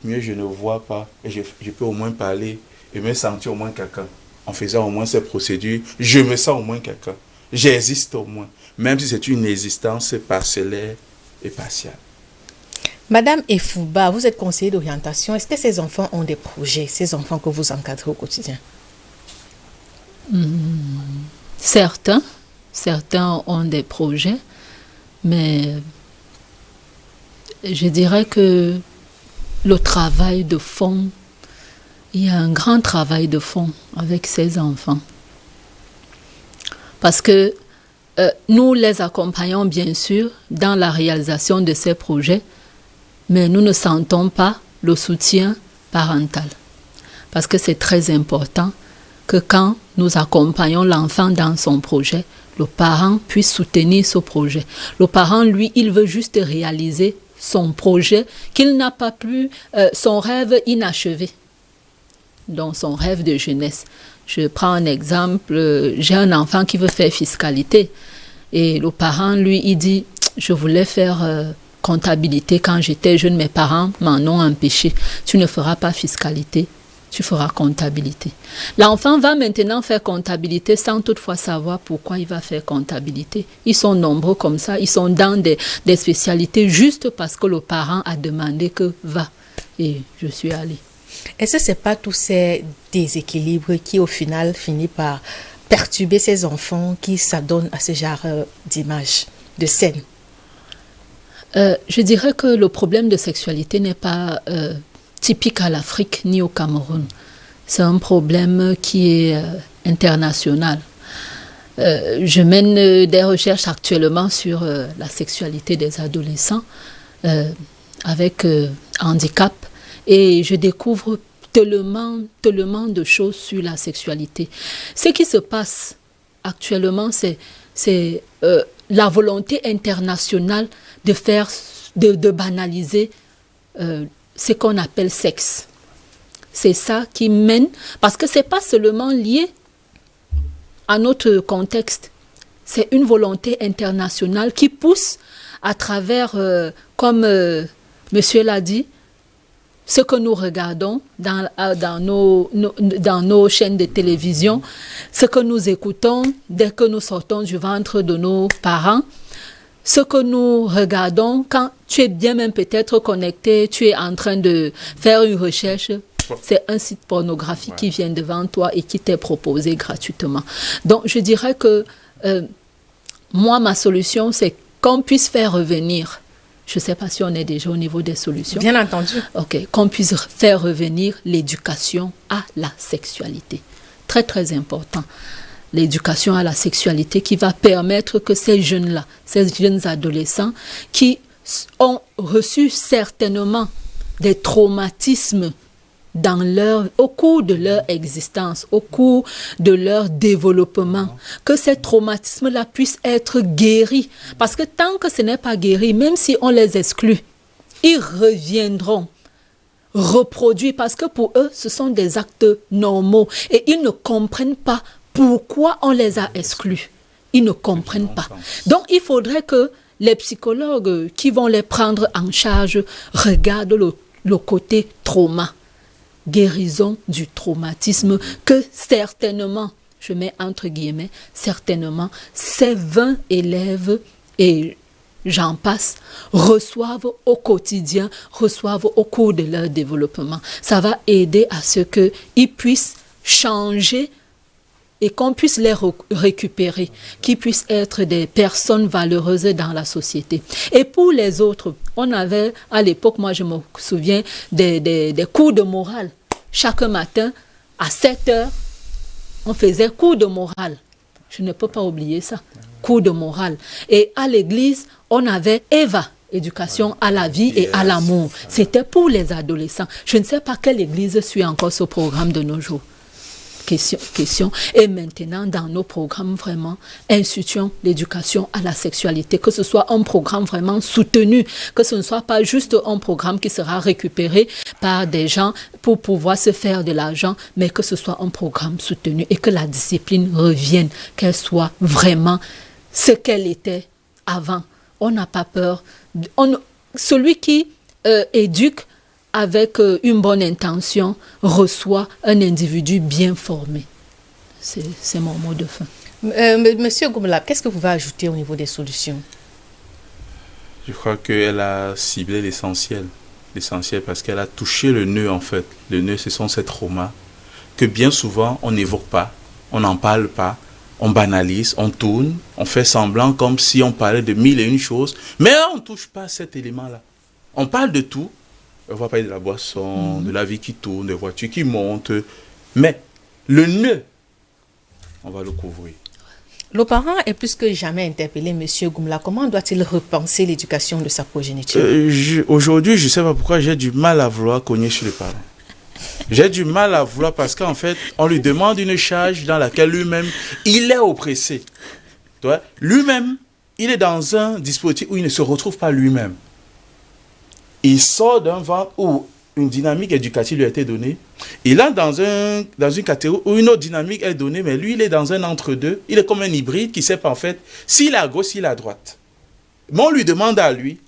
mieux je ne vois pas, et je peux au moins parler et me sentir au moins quelqu'un. En faisant au moins ces procédures, je me sens au moins quelqu'un. J'existe au moins, même si c'est une existence parcellaire et partielle. Madame Efouba, vous êtes conseillère d'orientation. Est-ce que ces enfants ont des projets, ces enfants que vous encadrez au quotidien? Certains ont des projets, mais je dirais que le travail de fond, il y a un grand travail de fond avec ces enfants. Parce que nous les accompagnons bien sûr dans la réalisation de ces projets, mais nous ne sentons pas le soutien parental. Parce que c'est très important que quand nous accompagnons l'enfant dans son projet, le parent puisse soutenir ce projet. Le parent, lui, il veut juste réaliser son projet, qu'il n'a pas pu, son rêve inachevé, donc son rêve de jeunesse. Je prends un exemple, j'ai un enfant qui veut faire fiscalité et le parent, lui, il dit, je voulais faire comptabilité quand j'étais jeune, mes parents m'en ont empêché. Tu ne feras pas fiscalité, tu feras comptabilité. L'enfant va maintenant faire comptabilité sans toutefois savoir pourquoi il va faire comptabilité. Ils sont nombreux comme ça, ils sont dans des spécialités juste parce que le parent a demandé que va. Et je suis allée. Est-ce que ce n'est pas tous ces déséquilibres qui, au final, finissent par perturber ces enfants qui s'adonnent à ce genre d'images, de scènes? Je dirais que le problème de sexualité n'est pas typique à l'Afrique ni au Cameroun. C'est un problème qui est international. Je mène des recherches actuellement sur la sexualité des adolescents avec handicap. Et je découvre tellement de choses sur la sexualité. Ce qui se passe actuellement, c'est la volonté internationale de banaliser ce qu'on appelle sexe. C'est ça qui mène, parce que ce n'est pas seulement lié à notre contexte. C'est une volonté internationale qui pousse à travers, comme monsieur l'a dit, ce que nous regardons dans nos chaînes de télévision, ce que nous écoutons dès que nous sortons du ventre de nos parents, ce que nous regardons quand tu es bien même peut-être connecté, tu es en train de faire une recherche, c'est un site pornographique qui vient devant toi et qui t'est proposé gratuitement. Donc je dirais que moi, ma solution, c'est qu'on puisse faire revenir. Je ne sais pas si on est déjà au niveau des solutions. Bien entendu. Ok, qu'on puisse faire revenir l'éducation à la sexualité. Très, très important. L'éducation à la sexualité qui va permettre que ces jeunes-là, ces jeunes adolescents qui ont reçu certainement des traumatismes au cours de leur existence, au cours de leur développement, que ces traumatismes-là puissent être guéris. Parce que tant que ce n'est pas guéri, même si on les exclut, ils reviendront reproduire parce que pour eux, ce sont des actes normaux et ils ne comprennent pas pourquoi on les a exclus. ils ne comprennent pas. Donc, il faudrait que les psychologues qui vont les prendre en charge regardent le côté trauma, guérison du traumatisme, que certainement, je mets entre guillemets, certainement, ces 20 élèves et j'en passe, reçoivent au quotidien, reçoivent au cours de leur développement. Ça va aider à ce qu'ils puissent changer et qu'on puisse les récupérer, qu'ils puissent être des personnes valeureuses dans la société. Et pour les autres, on avait à l'époque, moi je me souviens, des cours de morale. Chaque matin, à 7 heures, on faisait cours de morale. Je ne peux pas oublier ça, cours de morale. Et à l'église, on avait Eva, éducation à la vie et à l'amour. C'était pour les adolescents. Je ne sais pas quelle église suit encore ce programme de nos jours. Question. Et maintenant, dans nos programmes, vraiment, instituons l'éducation à la sexualité, que ce soit un programme vraiment soutenu, que ce ne soit pas juste un programme qui sera récupéré par des gens pour pouvoir se faire de l'argent, mais que ce soit un programme soutenu et que la discipline revienne, qu'elle soit vraiment ce qu'elle était avant. On n'a pas peur. Celui qui éduque avec une bonne intention, reçoit un individu bien formé. C'est mon mot de fin. Monsieur Goumla, qu'est-ce que vous pouvez ajouter au niveau des solutions? Je crois qu'elle a ciblé l'essentiel. L'essentiel parce qu'elle a touché le nœud en fait. Le nœud, ce sont ces traumas que bien souvent on n'évoque pas, on n'en parle pas, on banalise, on tourne, on fait semblant comme si on parlait de 1001 choses, mais on ne touche pas cet élément-là. On parle de tout. On va parler de la boisson, de la vie qui tourne, des voitures qui montent. Mais le nœud, on va le couvrir. Le parent est plus que jamais interpellé, M. Goumla. Comment doit-il repenser l'éducation de sa progéniture? Aujourd'hui, je ne sais pas pourquoi j'ai du mal à vouloir cogner sur le parent. J'ai du mal à vouloir parce qu'en fait, on lui demande une charge dans laquelle lui-même, il est oppressé. Lui-même, il est dans un dispositif où il ne se retrouve pas lui-même. Il sort d'un ventre où une dynamique éducative lui a été donnée. Il est dans une catégorie où une autre dynamique est donnée, mais lui, il est dans un entre-deux. Il est comme un hybride qui ne sait pas en fait s'il est à gauche, s'il est à droite. Mais on lui demande à lui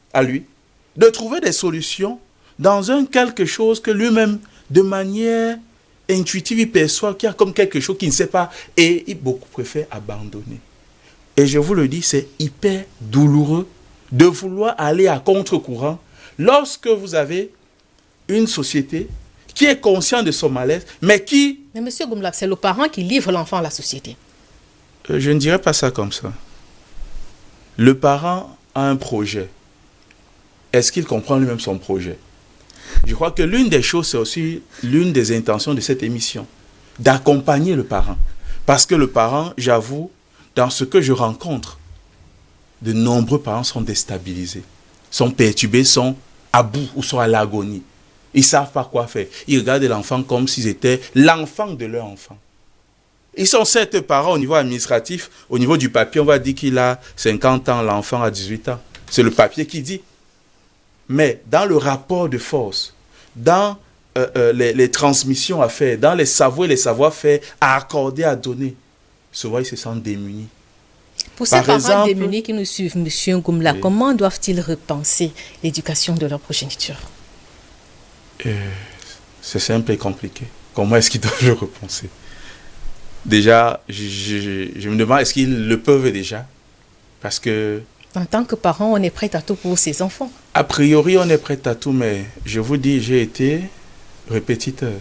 de trouver des solutions dans un quelque chose que lui-même, de manière intuitive, il perçoit qu'il y a comme quelque chose qu'il ne sait pas et il beaucoup préfère abandonner. Et je vous le dis, c'est hyper douloureux de vouloir aller à contre-courant lorsque vous avez une société qui est consciente de son malaise, mais qui... Mais M. Goumla, c'est le parent qui livre l'enfant à la société. Je ne dirais pas ça comme ça. Le parent a un projet. Est-ce qu'il comprend lui-même son projet? Je crois que l'une des choses, c'est aussi l'une des intentions de cette émission, d'accompagner le parent. Parce que le parent, j'avoue, dans ce que je rencontre, de nombreux parents sont déstabilisés, sont perturbés, sont à bout ou sont à l'agonie. Ils ne savent pas quoi faire. Ils regardent l'enfant comme s'ils étaient l'enfant de leur enfant. Ils sont 7 parents au niveau administratif. Au niveau du papier, on va dire qu'il a 50 ans, l'enfant a 18 ans. C'est le papier qui dit. Mais dans le rapport de force, dans les transmissions à faire, dans les savoirs et les savoir-faire à accorder, à donner, souvent ils se sentent démunis. Pour ces parents démunis qui nous suivent, M. Goumla, oui, comment doivent-ils repenser l'éducation de leur progéniture? C'est simple et compliqué. Comment est-ce qu'ils doivent le repenser? Déjà, je me demande, est-ce qu'ils le peuvent déjà? Parce que... En tant que parent, on est prêt à tout pour ses enfants. A priori, on est prêt à tout, mais je vous dis, j'ai été répétiteur.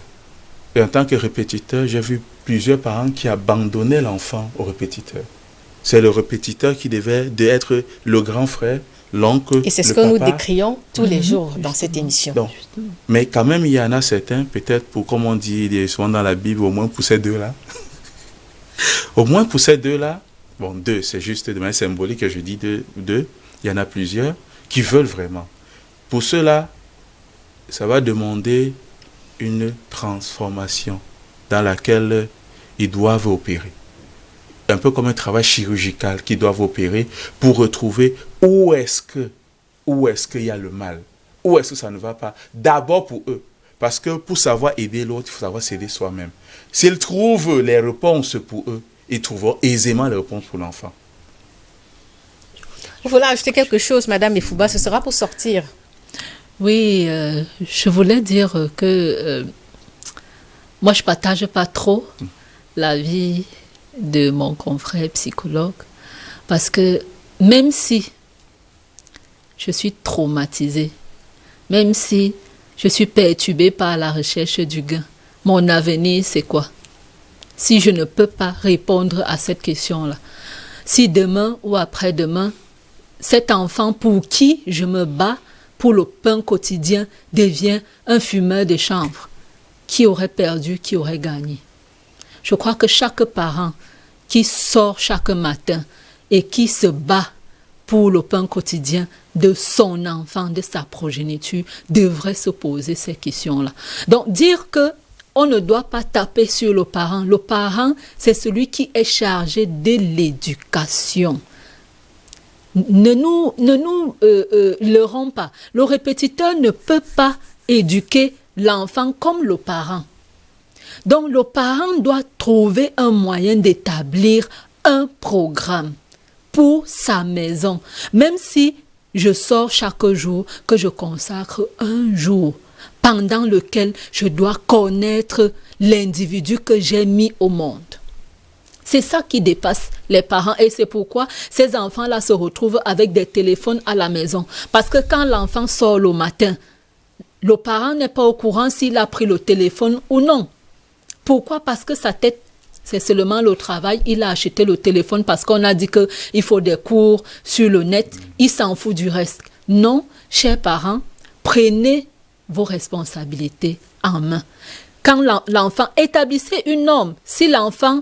Et en tant que répétiteur, j'ai vu plusieurs parents qui abandonnaient l'enfant au répétiteur. C'est le répétiteur qui devait être le grand frère, l'oncle, et c'est ce que nous décrions tous les jours dans cette émission. Donc, mais quand même, il y en a certains, peut-être pour, comme on dit, il est souvent dans la Bible, au moins pour ces deux-là. Au moins pour ces deux-là, bon, deux, c'est juste de manière symbolique que je dis deux, il y en a plusieurs qui veulent vraiment. Pour ceux-là, ça va demander une transformation dans laquelle ils doivent opérer. Un peu comme un travail chirurgical qu'ils doivent opérer pour retrouver où est-ce qu'il y a le mal, où est-ce que ça ne va pas. D'abord pour eux, parce que pour savoir aider l'autre, il faut savoir s'aider soi-même. S'ils trouvent les réponses pour eux, ils trouveront aisément les réponses pour l'enfant. Vous voulez ajouter quelque chose, Madame Efouba, ce sera pour sortir. Oui, je voulais dire que moi, je ne partage pas trop l'avis de mon confrère psychologue parce que même si je suis traumatisée, même si je suis perturbée par la recherche du gain, mon avenir, c'est quoi? Si je ne peux pas répondre à cette question-là, si demain ou après-demain, cet enfant pour qui je me bats pour le pain quotidien devient un fumeur de chanvre, qui aurait perdu, qui aurait gagné? Je crois que chaque parent qui sort chaque matin et qui se bat pour le pain quotidien de son enfant, de sa progéniture, devrait se poser ces questions-là. Donc, dire que on ne doit pas taper sur le parent. Le parent, c'est celui qui est chargé de l'éducation. Ne nous leurrons pas. Le répétiteur ne peut pas éduquer l'enfant comme le parent. Donc, le parent doit trouver un moyen d'établir un programme pour sa maison. Même si je sors chaque jour, que je consacre un jour pendant lequel je dois connaître l'individu que j'ai mis au monde. C'est ça qui dépasse les parents et c'est pourquoi ces enfants-là se retrouvent avec des téléphones à la maison. Parce que quand l'enfant sort le matin, le parent n'est pas au courant s'il a pris le téléphone ou non. Pourquoi? Parce que sa tête, c'est seulement le travail. Il a acheté le téléphone parce qu'on a dit qu'il faut des cours sur le net. Il s'en fout du reste. Non, chers parents, prenez vos responsabilités en main. Quand l'enfant, établissez une norme. Si l'enfant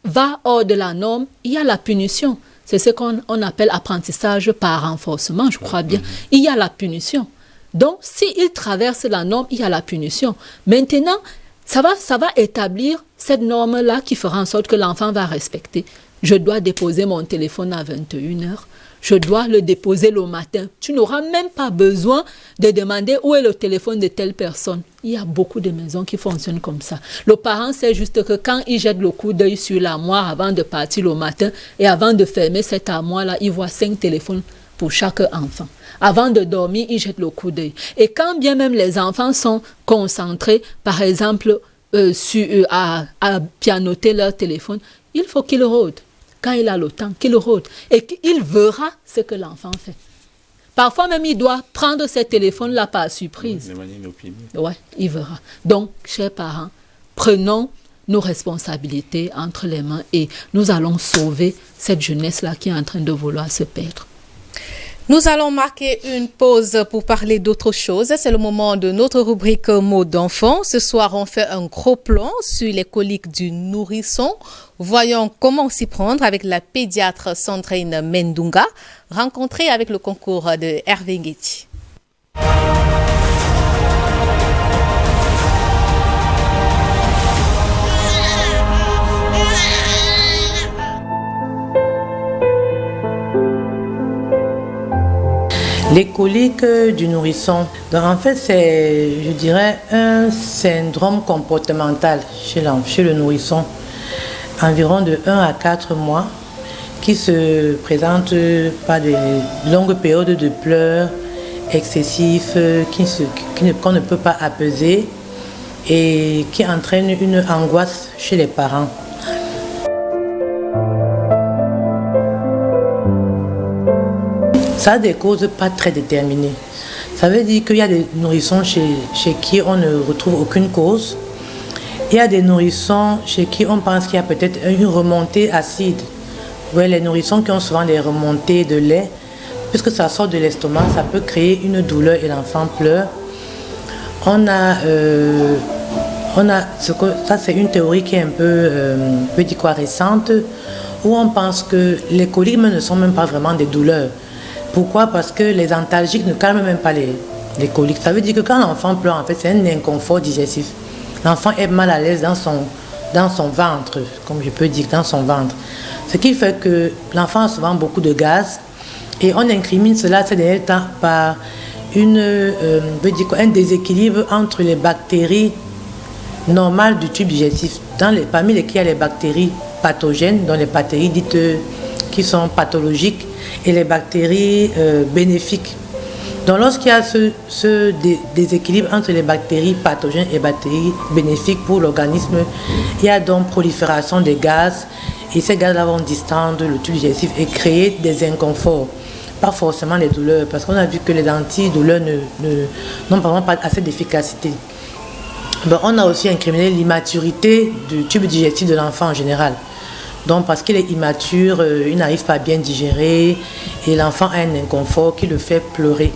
va hors de la norme, il y a la punition. C'est ce qu'on appelle apprentissage par renforcement, je crois bien. Il y a la punition. Donc, s'il traverse la norme, il y a la punition. Maintenant, ça va établir cette norme-là qui fera en sorte que l'enfant va respecter. Je dois déposer mon téléphone à 21h. Je dois le déposer le matin. Tu n'auras même pas besoin de demander où est le téléphone de telle personne. Il y a beaucoup de maisons qui fonctionnent comme ça. Le parent sait juste que quand il jette le coup d'œil sur l'armoire avant de partir le matin et avant de fermer cette armoire-là, il voit 5 téléphones pour chaque enfant. Avant de dormir, il jette le coup d'œil. Et quand bien même les enfants sont concentrés, par exemple, à pianoter leur téléphone, il faut qu'ils rôdent. Quand il a le temps, qu'il rôde. Et qu'il verra ce que l'enfant fait. Parfois même, il doit prendre ce téléphone-là par surprise. Oui, il verra. Donc, chers parents, prenons nos responsabilités entre les mains et nous allons sauver cette jeunesse-là qui est en train de vouloir se perdre. Nous allons marquer une pause pour parler d'autre chose. C'est le moment de notre rubrique mots d'enfant. Ce soir, on fait un gros plan sur les coliques du nourrisson. Voyons comment s'y prendre avec la pédiatre Sandrine Mendunga, rencontrée avec le concours de Hervé Nguetti. Les coliques du nourrisson. Donc en fait, c'est, je dirais, un syndrome comportemental chez le nourrisson, environ de 1 à 4 mois, qui se présente par de longues périodes de pleurs excessifs qu'on ne peut pas apaiser et qui entraînent une angoisse chez les parents. Ça a des causes pas très déterminées. Ça veut dire qu'il y a des nourrissons chez qui on ne retrouve aucune cause. Il y a des nourrissons chez qui on pense qu'il y a peut-être une remontée acide. Ouais, les nourrissons qui ont souvent des remontées de lait, puisque ça sort de l'estomac, ça peut créer une douleur et l'enfant pleure. Ça c'est une théorie qui est un peu récente, où on pense que les coliques ne sont même pas vraiment des douleurs. Pourquoi? Parce que les antalgiques ne calment même pas les coliques. Ça veut dire que quand l'enfant pleure, en fait, c'est un inconfort digestif. L'enfant est mal à l'aise dans son ventre, comme je peux dire, dans son ventre. Ce qui fait que l'enfant a souvent beaucoup de gaz et on incrimine cela ces derniers temps par un déséquilibre entre les bactéries normales du tube digestif. Parmi lesquelles il y a les bactéries pathogènes, dont les bactéries dites qui sont pathologiques, et les bactéries bénéfiques. Donc lorsqu'il y a ce déséquilibre entre les bactéries pathogènes et bactéries bénéfiques pour l'organisme, il y a donc prolifération des gaz et ces gaz-là vont distendre le tube digestif et créer des inconforts, pas forcément les douleurs, parce qu'on a vu que les antidouleurs n'ont vraiment pas assez d'efficacité. Bon, on a aussi incriminé l'immaturité du tube digestif de l'enfant en général. Donc parce qu'il est immature, il n'arrive pas à bien digérer et l'enfant a un inconfort qui le fait pleurer.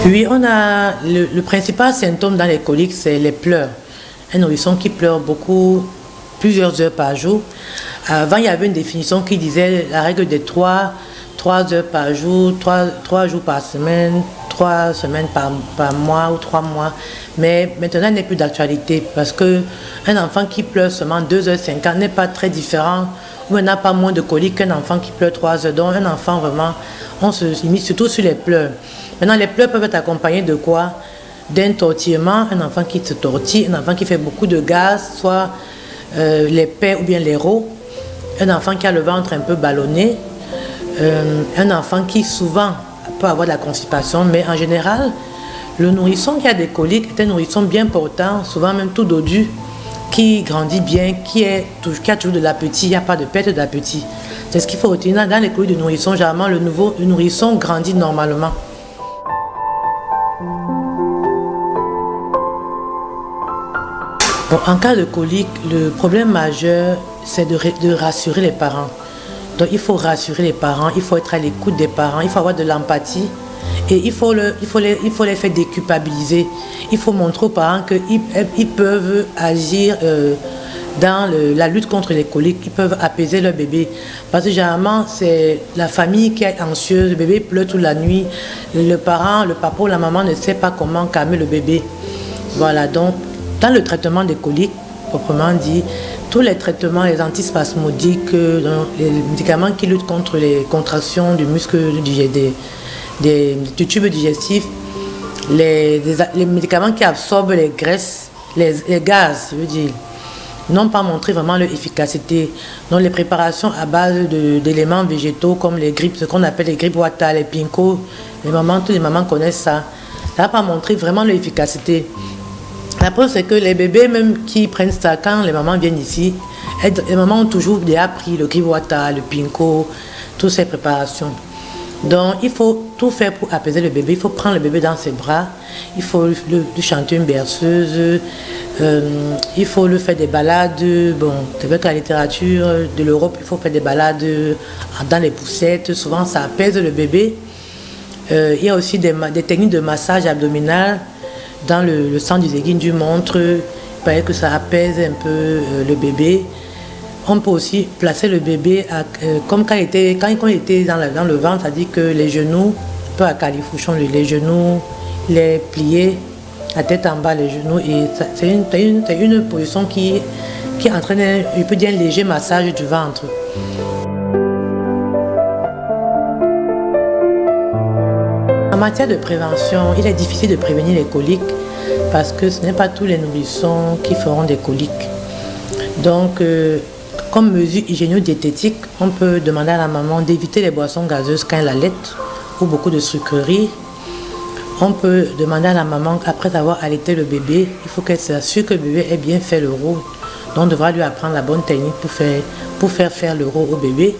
Oui, on a le principal symptôme dans les coliques, c'est les pleurs. Un nourrisson qui pleure beaucoup, plusieurs heures par jour. Avant, il y avait une définition qui disait la règle des 3 heures par jour, 3 jours par semaine, 3 semaines par mois ou 3 mois. Mais maintenant, il n'est plus d'actualité parce qu'un enfant qui pleure seulement 2h50 n'est pas très différent ou n'a pas moins de coliques qu'un enfant qui pleure 3 heures. Donc, un enfant, vraiment, on se limite surtout sur les pleurs. Maintenant, les pleurs peuvent être accompagnés de quoi? D'un tortillement, un enfant qui se tortille, un enfant qui fait beaucoup de gaz, soit les paies ou bien les rots, un enfant qui a le ventre un peu ballonné, un enfant qui souvent peut avoir de la constipation, mais en général, le nourrisson qui a des coliques est un nourrisson bien portant, souvent même tout dodu, qui grandit bien, qui a toujours de l'appétit, il n'y a pas de perte d'appétit. C'est ce qu'il faut retenir dans les coliques de nourrisson. Généralement, le nourrisson grandit normalement. Bon, en cas de colique, le problème majeur, c'est de rassurer les parents. Donc il faut rassurer les parents, il faut être à l'écoute des parents, il faut avoir de l'empathie et il faut les faire déculpabiliser. Il faut montrer aux parents qu'ils peuvent agir dans la lutte contre les coliques, ils peuvent apaiser leur bébé. Parce que généralement, c'est la famille qui est anxieuse, le bébé pleure toute la nuit, le parent, le papa ou la maman ne sait pas comment calmer le bébé. Voilà, donc dans le traitement des coliques, proprement dit, tous les traitements, les antispasmodiques, les médicaments qui luttent contre les contractions du muscle du tube digestif, les médicaments qui absorbent les graisses, les gaz, je veux dire, n'ont pas montré vraiment leur efficacité. Donc les préparations à base d'éléments végétaux comme les grippes, ce qu'on appelle les grippes Wata, les pinko, toutes les mamans connaissent ça. Ça n'a pas montré vraiment leur efficacité. La preuve, c'est que les bébés, même qui prennent ça, quand les mamans viennent ici, les mamans ont toujours déjà pris le griwata, le pinko, toutes ces préparations. Donc, il faut tout faire pour apaiser le bébé. Il faut prendre le bébé dans ses bras. Il faut lui chanter une berceuse. Il faut lui faire des balades. Bon, avec la littérature de l'Europe, il faut faire des balades dans les poussettes. Souvent, ça apaise le bébé. Il y a aussi des techniques de massage abdominal dans le sang du aiguilles du montre. Il paraît que ça apaise un peu le bébé. On peut aussi placer le bébé comme quand il était dans le ventre, c'est-à-dire que les genoux, un peu à califourchon, les genoux, les pliés, la tête en bas, les genoux. Et c'est une position qui entraîne, il peut dire, un léger massage du ventre. En matière de prévention, il est difficile de prévenir les coliques parce que ce n'est pas tous les nourrissons qui feront des coliques. Donc, comme mesure hygiéno-diététique, on peut demander à la maman d'éviter les boissons gazeuses quand elle allaite ou beaucoup de sucreries. On peut demander à la maman, après avoir allaité le bébé, il faut qu'elle s'assure que le bébé ait bien fait le rot. Donc, on devra lui apprendre la bonne technique pour faire le rot au bébé.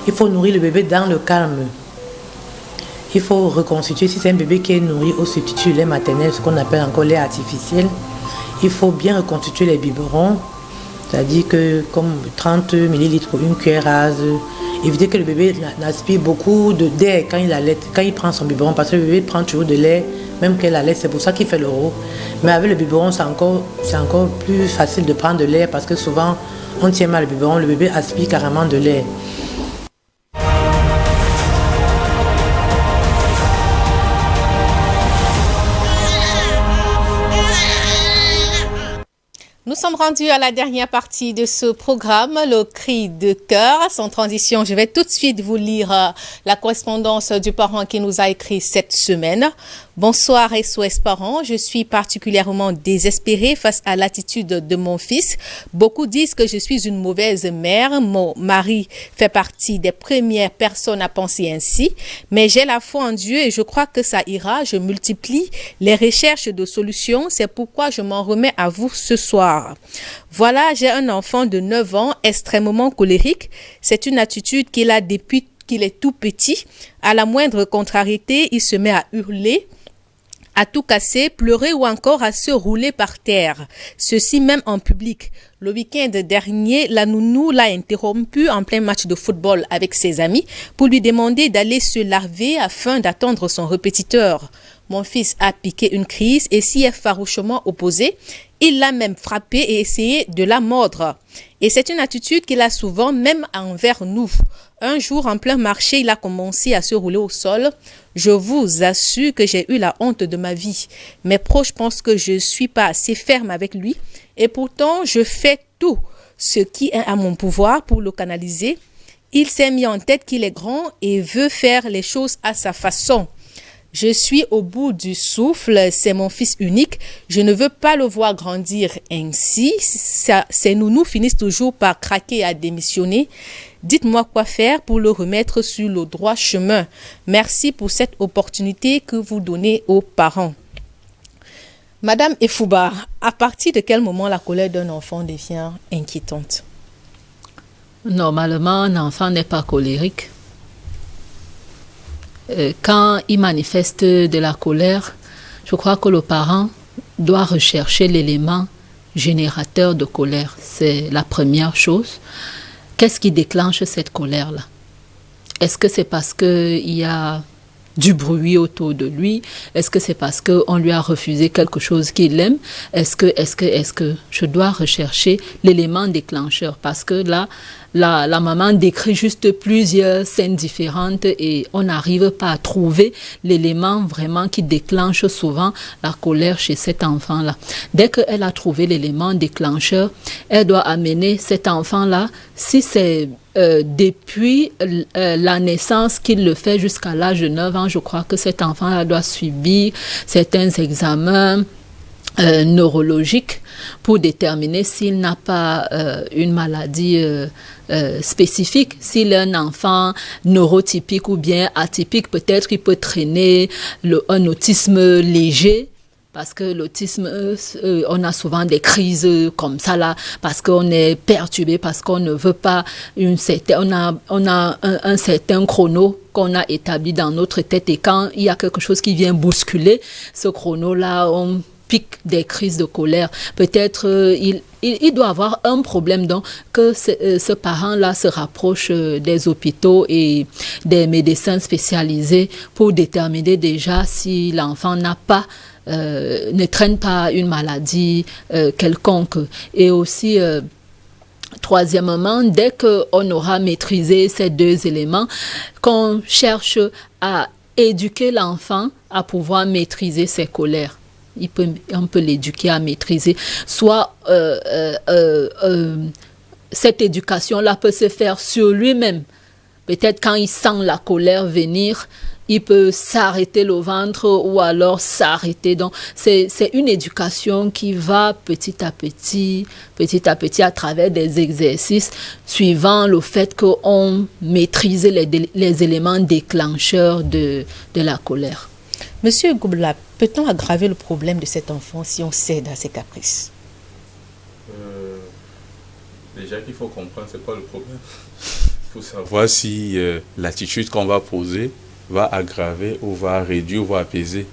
Il faut nourrir le bébé dans le calme. Il faut reconstituer, si c'est un bébé qui est nourri au substitut lait maternel, ce qu'on appelle encore lait artificiel, il faut bien reconstituer les biberons, c'est-à-dire que comme 30 ml pour une cuillère rase, éviter que le bébé n'aspire beaucoup d'air quand il prend son biberon, parce que le bébé prend toujours de lait, même qu'elle allait, c'est pour ça qu'il fait le rot. Mais avec le biberon, c'est encore plus facile de prendre de l'air, parce que souvent, on tient mal le biberon, le bébé aspire carrément de l'air. Nous sommes rendus à la dernière partie de ce programme, le cri de cœur. Sans transition, je vais tout de suite vous lire la correspondance du parent qui nous a écrit cette semaine. Bonsoir SOS Parents, je suis particulièrement désespérée face à l'attitude de mon fils. Beaucoup disent que je suis une mauvaise mère. Mon mari fait partie des premières personnes à penser ainsi. Mais j'ai la foi en Dieu et je crois que ça ira. Je multiplie les recherches de solutions. C'est pourquoi je m'en remets à vous ce soir. Voilà, j'ai un enfant de 9 ans, extrêmement colérique. C'est une attitude qu'il a depuis qu'il est tout petit. À la moindre contrariété, il se met à hurler, à tout casser, pleurer ou encore à se rouler par terre. Ceci même en public. Le week-end dernier, la nounou l'a interrompu en plein match de football avec ses amis pour lui demander d'aller se laver afin d'attendre son répétiteur. Mon fils a piqué une crise et s'y est farouchement opposé. Il l'a même frappé et essayé de la mordre. Et c'est une attitude qu'il a souvent, même envers nous. Un jour, en plein marché, il a commencé à se rouler au sol. Je vous assure que j'ai eu la honte de ma vie. Mes proches pensent que je ne suis pas assez ferme avec lui. Et pourtant, je fais tout ce qui est à mon pouvoir pour le canaliser. Il s'est mis en tête qu'il est grand et veut faire les choses à sa façon. Je suis au bout du souffle, c'est mon fils unique. Je ne veux pas le voir grandir ainsi. Ces nounous finissent toujours par craquer et à démissionner. Dites-moi quoi faire pour le remettre sur le droit chemin. Merci pour cette opportunité que vous donnez aux parents. Madame Efouba, à partir de quel moment la colère d'un enfant devient inquiétante? Normalement, un enfant n'est pas colérique. Quand il manifeste de la colère, je crois que le parent doit rechercher l'élément générateur de colère. C'est la première chose. Qu'est-ce qui déclenche cette colère-là? Est-ce que c'est parce qu'il y a du bruit autour de lui? Est-ce que c'est parce qu'on lui a refusé quelque chose qu'il aime? Est-ce que je dois rechercher l'élément déclencheur? Parce que là, la maman décrit juste plusieurs scènes différentes et on n'arrive pas à trouver l'élément vraiment qui déclenche souvent la colère chez cet enfant-là. Dès qu'elle a trouvé l'élément déclencheur, elle doit amener cet enfant-là, si c'est depuis la naissance qu'il le fait jusqu'à l'âge de 9 ans, je crois que cet enfant-là doit subir certains examens neurologiques pour déterminer s'il n'a pas une maladie spécifique. S'il est un enfant neurotypique ou bien atypique, peut-être qu'il peut traîner un autisme léger. Parce que l'autisme, on a souvent des crises comme ça là, parce qu'on est perturbé, parce qu'on ne veut pas on a un certain chrono qu'on a établi dans notre tête et quand il y a quelque chose qui vient bousculer ce chrono là, on pique des crises de colère. Peut-être il doit avoir un problème, donc que ce parent-là se rapproche des hôpitaux et des médecins spécialisés pour déterminer déjà si l'enfant n'a pas ne traîne pas une maladie quelconque. Et aussi, troisièmement, dès qu'on aura maîtrisé ces deux éléments, qu'on cherche à éduquer l'enfant à pouvoir maîtriser ses colères. On peut l'éduquer à maîtriser. Soit cette éducation-là peut se faire sur lui-même. Peut-être quand il sent la colère venir, il peut s'arrêter le ventre ou alors s'arrêter. Donc, c'est une éducation qui va petit à petit à travers des exercices, suivant le fait qu'on maîtrise les éléments déclencheurs de la colère. Monsieur Goubla, peut-on aggraver le problème de cet enfant si on cède à ses caprices? Déjà qu'il faut comprendre c'est quoi le problème. Il faut savoir si l'attitude qu'on va poser va aggraver ou va réduire ou va apaiser.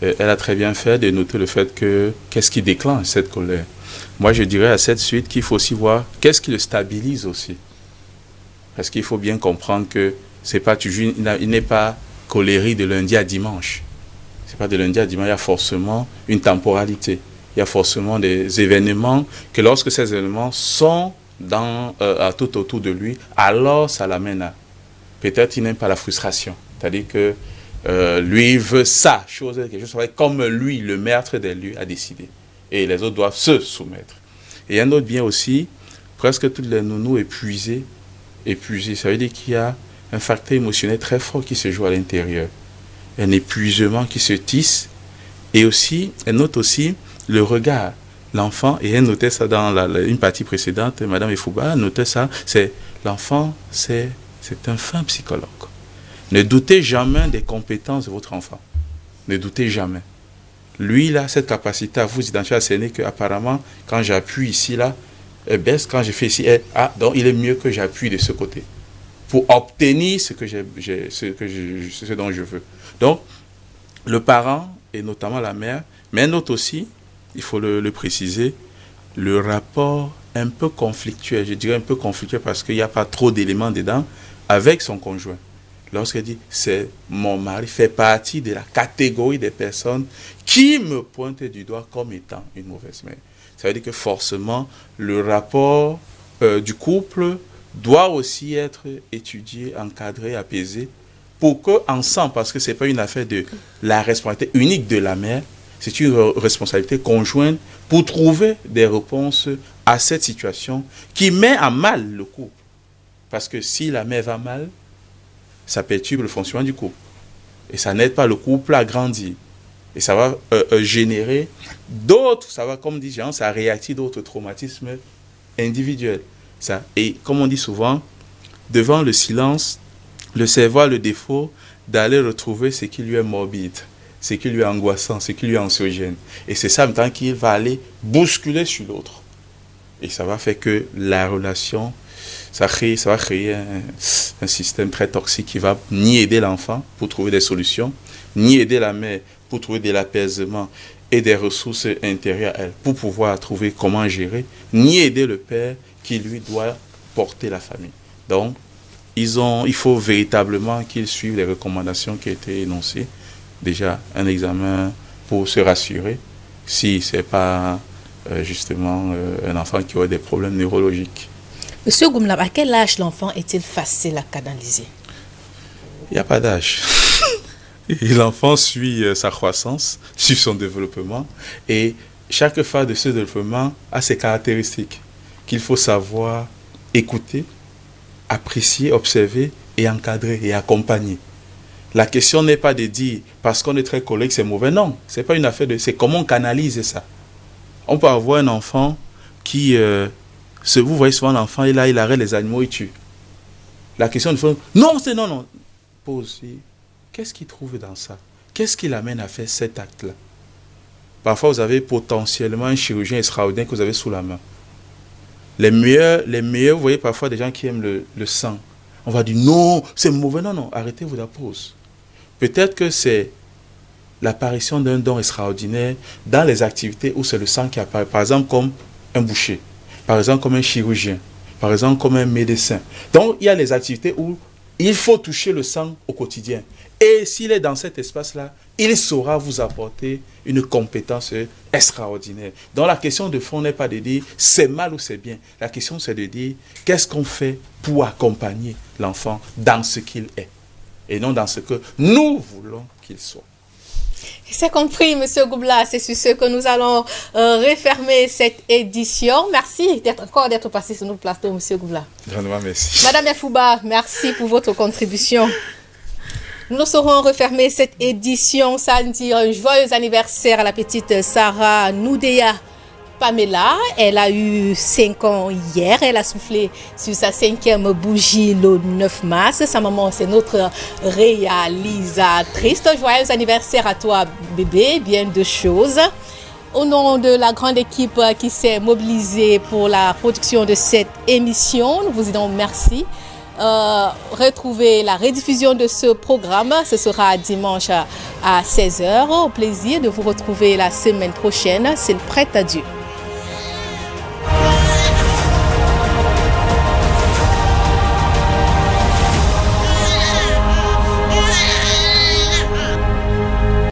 Elle a très bien fait de noter le fait que qu'est-ce qui déclenche cette colère. Moi, je dirais à cette suite qu'il faut aussi voir qu'est-ce qui le stabilise aussi. Parce qu'il faut bien comprendre que c'est pas toujours, il n'est pas colérique de lundi à dimanche. C'est pas de lundi à dimanche, il y a forcément une temporalité. Il y a forcément des événements que lorsque ces événements sont tout autour de lui, alors ça l'amène à... Peut-être il n'aime pas la frustration. C'est-à-dire que lui veut sa chose, quelque chose comme lui, le maître de lui, a décidé. Et les autres doivent se soumettre. Et un autre bien aussi, presque toutes les nounous épuisées. Ça veut dire qu'il y a un facteur émotionnel très fort qui se joue à l'intérieur. un épuisement qui se tisse. Et aussi, elle note aussi le regard. L'enfant, et elle notait ça dans une partie précédente, Madame Efouba notait ça, c'est l'enfant, c'est un fin psychologue. Ne doutez jamais des compétences de votre enfant. Ne doutez jamais. Lui, il a cette capacité à vous identifier, à cerner qu'apparemment, quand j'appuie ici, là, elle baisse, quand je fais ici, donc il est mieux que j'appuie de ce côté pour obtenir ce dont je veux. Donc, le parent, et notamment la mère, mais note aussi, il faut le préciser, le rapport un peu conflictuel, je dirais un peu conflictuel parce qu'il n'y a pas trop d'éléments dedans, avec son conjoint. Lorsqu'elle dit, c'est mon mari, fait partie de la catégorie des personnes qui me pointent du doigt comme étant une mauvaise mère. Ça veut dire que forcément, le rapport du couple doit aussi être étudié, encadré, apaisé, pour qu'ensemble, parce que ce n'est pas une affaire de la responsabilité unique de la mère, c'est une responsabilité conjointe pour trouver des réponses à cette situation qui met à mal le couple. Parce que si la mère va mal, ça perturbe le fonctionnement du couple. Et ça n'aide pas le couple à grandir. Et ça va générer d'autres, ça va, comme dit Jean, ça réactive d'autres traumatismes individuels. Ça. Et comme on dit souvent, devant le silence, le cerveau a le défaut d'aller retrouver ce qui lui est morbide, ce qui lui est angoissant, ce qui lui est anxiogène. Et c'est ça en même temps qu'il va aller bousculer sur l'autre. Et ça va faire que la relation, ça va créer un système très toxique qui va ni aider l'enfant pour trouver des solutions, ni aider la mère pour trouver de l'apaisement et des ressources intérieures à elle pour pouvoir trouver comment gérer, ni aider le père qui lui doit porter la famille. Donc, il faut véritablement qu'ils suivent les recommandations qui ont été énoncées. Déjà, un examen pour se rassurer si ce n'est pas justement un enfant qui aurait des problèmes neurologiques. Monsieur Goumla, à quel âge l'enfant est-il facile à canaliser? Il n'y a pas d'âge. L'enfant suit sa croissance, suit son développement, et chaque phase de ce développement a ses caractéristiques qu'il faut savoir écouter, apprécier, observer et encadrer et accompagner. La question n'est pas de dire parce qu'on est très collègue c'est mauvais. Non, c'est pas une affaire de, c'est comment on canalise ça. On peut avoir un enfant qui, vous voyez souvent l'enfant, il arrête les animaux, il tue. La question de non. Pause. Qu'est-ce qu'il trouve dans ça? Qu'est-ce qui l'amène à faire cet acte-là? Parfois, vous avez potentiellement un chirurgien extraordinaire que vous avez sous la main. Les meilleurs, vous voyez parfois des gens qui aiment le sang. On va dire non, c'est mauvais. Non, arrêtez-vous la pause. Peut-être que c'est l'apparition d'un don extraordinaire dans les activités où c'est le sang qui apparaît. Par exemple, comme un boucher. Par exemple, comme un chirurgien. Par exemple, comme un médecin. Donc, il y a les activités où il faut toucher le sang au quotidien. Et s'il est dans cet espace-là, il saura vous apporter une compétence extraordinaire. Donc la question de fond n'est pas de dire c'est mal ou c'est bien. La question c'est de dire qu'est-ce qu'on fait pour accompagner l'enfant dans ce qu'il est et non dans ce que nous voulons qu'il soit. C'est compris, Monsieur Goubla. C'est sur ce que nous allons refermer cette édition. Merci d'être passé sur notre plateau, Monsieur Goubla. Merci. Madame Efouba, merci pour votre contribution. Nous saurons refermer cette édition sans dire un joyeux anniversaire à la petite Sarah Noudea Pamela. Elle a eu 5 ans hier. Elle a soufflé sur sa 5e bougie le 9 mars. Sa maman, c'est notre réalisatrice. Joyeux anniversaire à toi, bébé. Bien de choses. Au nom de la grande équipe qui s'est mobilisée pour la production de cette émission, nous vous disons merci. Retrouvez la rediffusion de ce programme. Ce sera dimanche à 16h. Au plaisir de vous retrouver la semaine prochaine. C'est le prêt à Dieu.